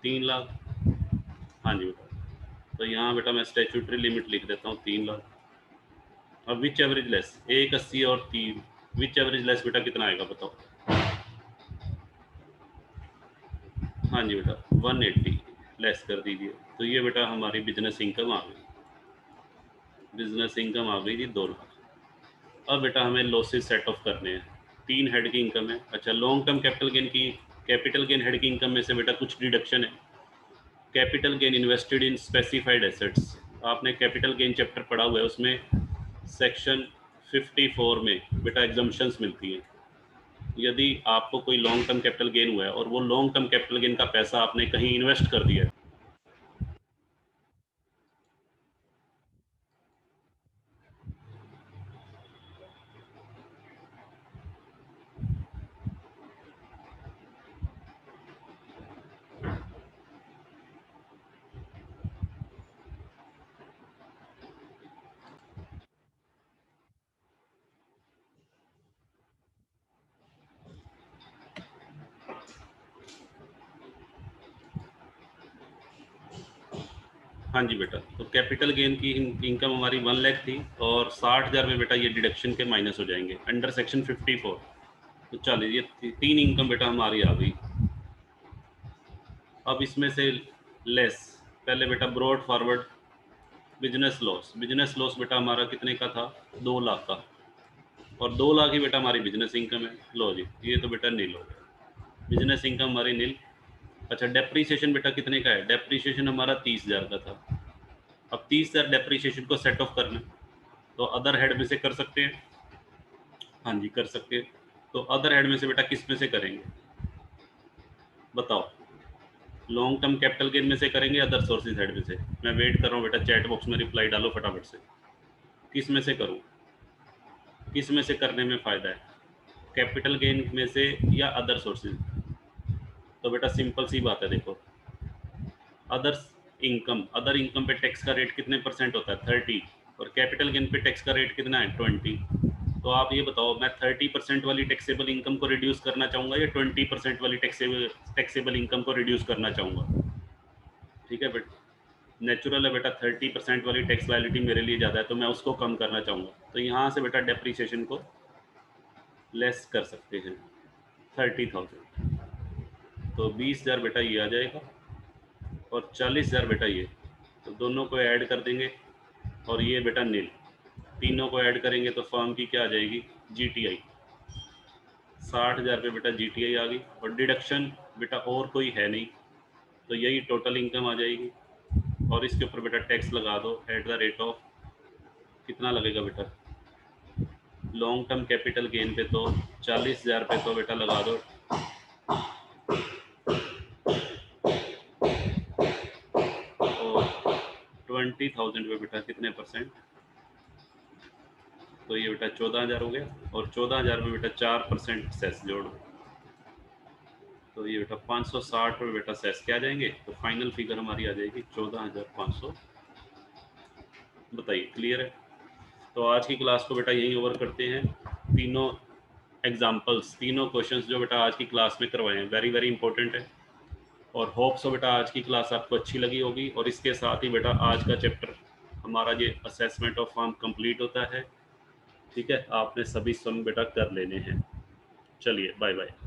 3 लाख। हाँ जी बेटा, तो यहाँ बेटा मैं स्टैट्यूटरी लिमिट लिख देता हूँ 3 लाख। अब विच एवरेज लेस, 180 और 3, विच एवरेज लेस बेटा कितना आएगा बताओ। हाँ जी बेटा 180 लेस कर दीजिए, तो ये बेटा हमारी बिजनेस इनकम आ गई, बिजनेस इनकम आ गई जी 2 लाख। अब बेटा हमें लॉसेस सेट ऑफ करने हैं। 3 हेड की इनकम है। अच्छा, लॉन्ग टर्म कैपिटल गेन की, कैपिटल गेन हेड की इनकम में से बेटा कुछ डिडक्शन है। Capital gain invested in specified assets, आपने कैपिटल गेन चैप्टर पढ़ा हुआ है, उसमें सेक्शन 54 में बेटा एग्जम्पशंस मिलती हैं। यदि आपको कोई लॉन्ग टर्म कैपिटल गेन हुआ है और वो लॉन्ग टर्म कैपिटल गेन का पैसा आपने कहीं इन्वेस्ट कर दिया है, हाँ जी बेटा, तो कैपिटल गेन की इनकम हमारी 1 लाख थी और 60,000 में बेटा ये डिडक्शन के माइनस हो जाएंगे अंडर सेक्शन 54। तो चलिए ये 3 इनकम बेटा हमारी आ गई। अब इसमें से लेस, पहले बेटा broad forward business loss, business loss बेटा हमारा कितने का था, 2 लाख का, और 2 लाख ही बेटा हमारी बिजनेस इनकम है। लो जी, ये तो बेटा नील हो गया, बिजनेस इनकम हमारी नील। अच्छा, डेप्रीसिएशन बेटा कितने का है, डेप्रीसिएशन हमारा 30,000 का था। अब 30,000 डेप्रीसिएशन को सेट ऑफ करना, तो अदर हेड में से कर सकते हैं। हाँ जी कर सकते हैं। तो अदर हेड में से बेटा किस में से करेंगे बताओ, लॉन्ग टर्म कैपिटल गेन में से करेंगे, अदर सोर्सेज हेड में से। मैं वेट कर रहा हूँ बेटा, चैट बॉक्स में रिप्लाई डालो फटाफट से, किस में से करूँ, किस में से करने में फ़ायदा है, कैपिटल गेन में से या अदर सोर्सेज। तो बेटा सिंपल सी बात है, देखो अदर इनकम, अदर इनकम पे टैक्स का रेट कितने परसेंट होता है, 30, और कैपिटल गेन पे टैक्स का रेट कितना है, 20। तो आप ये बताओ, मैं 30% वाली टैक्सेबल इनकम को रिड्यूस करना चाहूँगा या 20% वाली टैक्सेबल इनकम को रिड्यूस करना चाहूँगा। ठीक है बेटा, नेचुरल है बेटा, 30% वाली टैक्स लायबिलिटी मेरे लिए ज़्यादा है, तो मैं उसको कम करना चाहूँगा। तो यहाँ से बेटा डेप्रीसिएशन को लेस कर सकते हैं 30,000, तो 20,000 बेटा ये आ जाएगा और 40,000 बेटा ये, तो दोनों को ऐड कर देंगे और ये बेटा नील, तीनों को ऐड करेंगे तो फर्म की क्या आ जाएगी, GTI 60,000 रुपये बेटा GTI आ गई, और डिडक्शन बेटा और कोई है नहीं, तो यही टोटल इनकम आ जाएगी। और इसके ऊपर बेटा टैक्स लगा दो एट द रेट ऑफ, कितना लगेगा बेटा, लॉन्ग टर्म कैपिटल गेन पे तो 40,000 पे तो बेटा लगा दो, और 20,000 पे बेटा कितने परसेंट, तो ये बेटा 14,000 हो गया, और 14,000 में बेटा 4% सेस जोड़ दो, तो ये बेटा 560 पे बेटा सेस क्या आ जाएंगे, तो फाइनल फिगर हमारी आ जाएगी 14,500। बताइए क्लियर है। तो आज की क्लास को बेटा यहीं ओवर करते हैं। तीनों एग्जाम्पल्स, तीनों क्वेश्चंस जो बेटा आज की क्लास में करवाए हैं वेरी वेरी इंपॉर्टेंट है, और होप सो बेटा आज की क्लास आपको अच्छी लगी होगी। और इसके साथ ही बेटा आज का चैप्टर हमारा ये असेसमेंट ऑफ फॉर्म कंप्लीट होता है। ठीक है, आपने सभी सम बेटा कर लेने हैं। चलिए बाय बाय।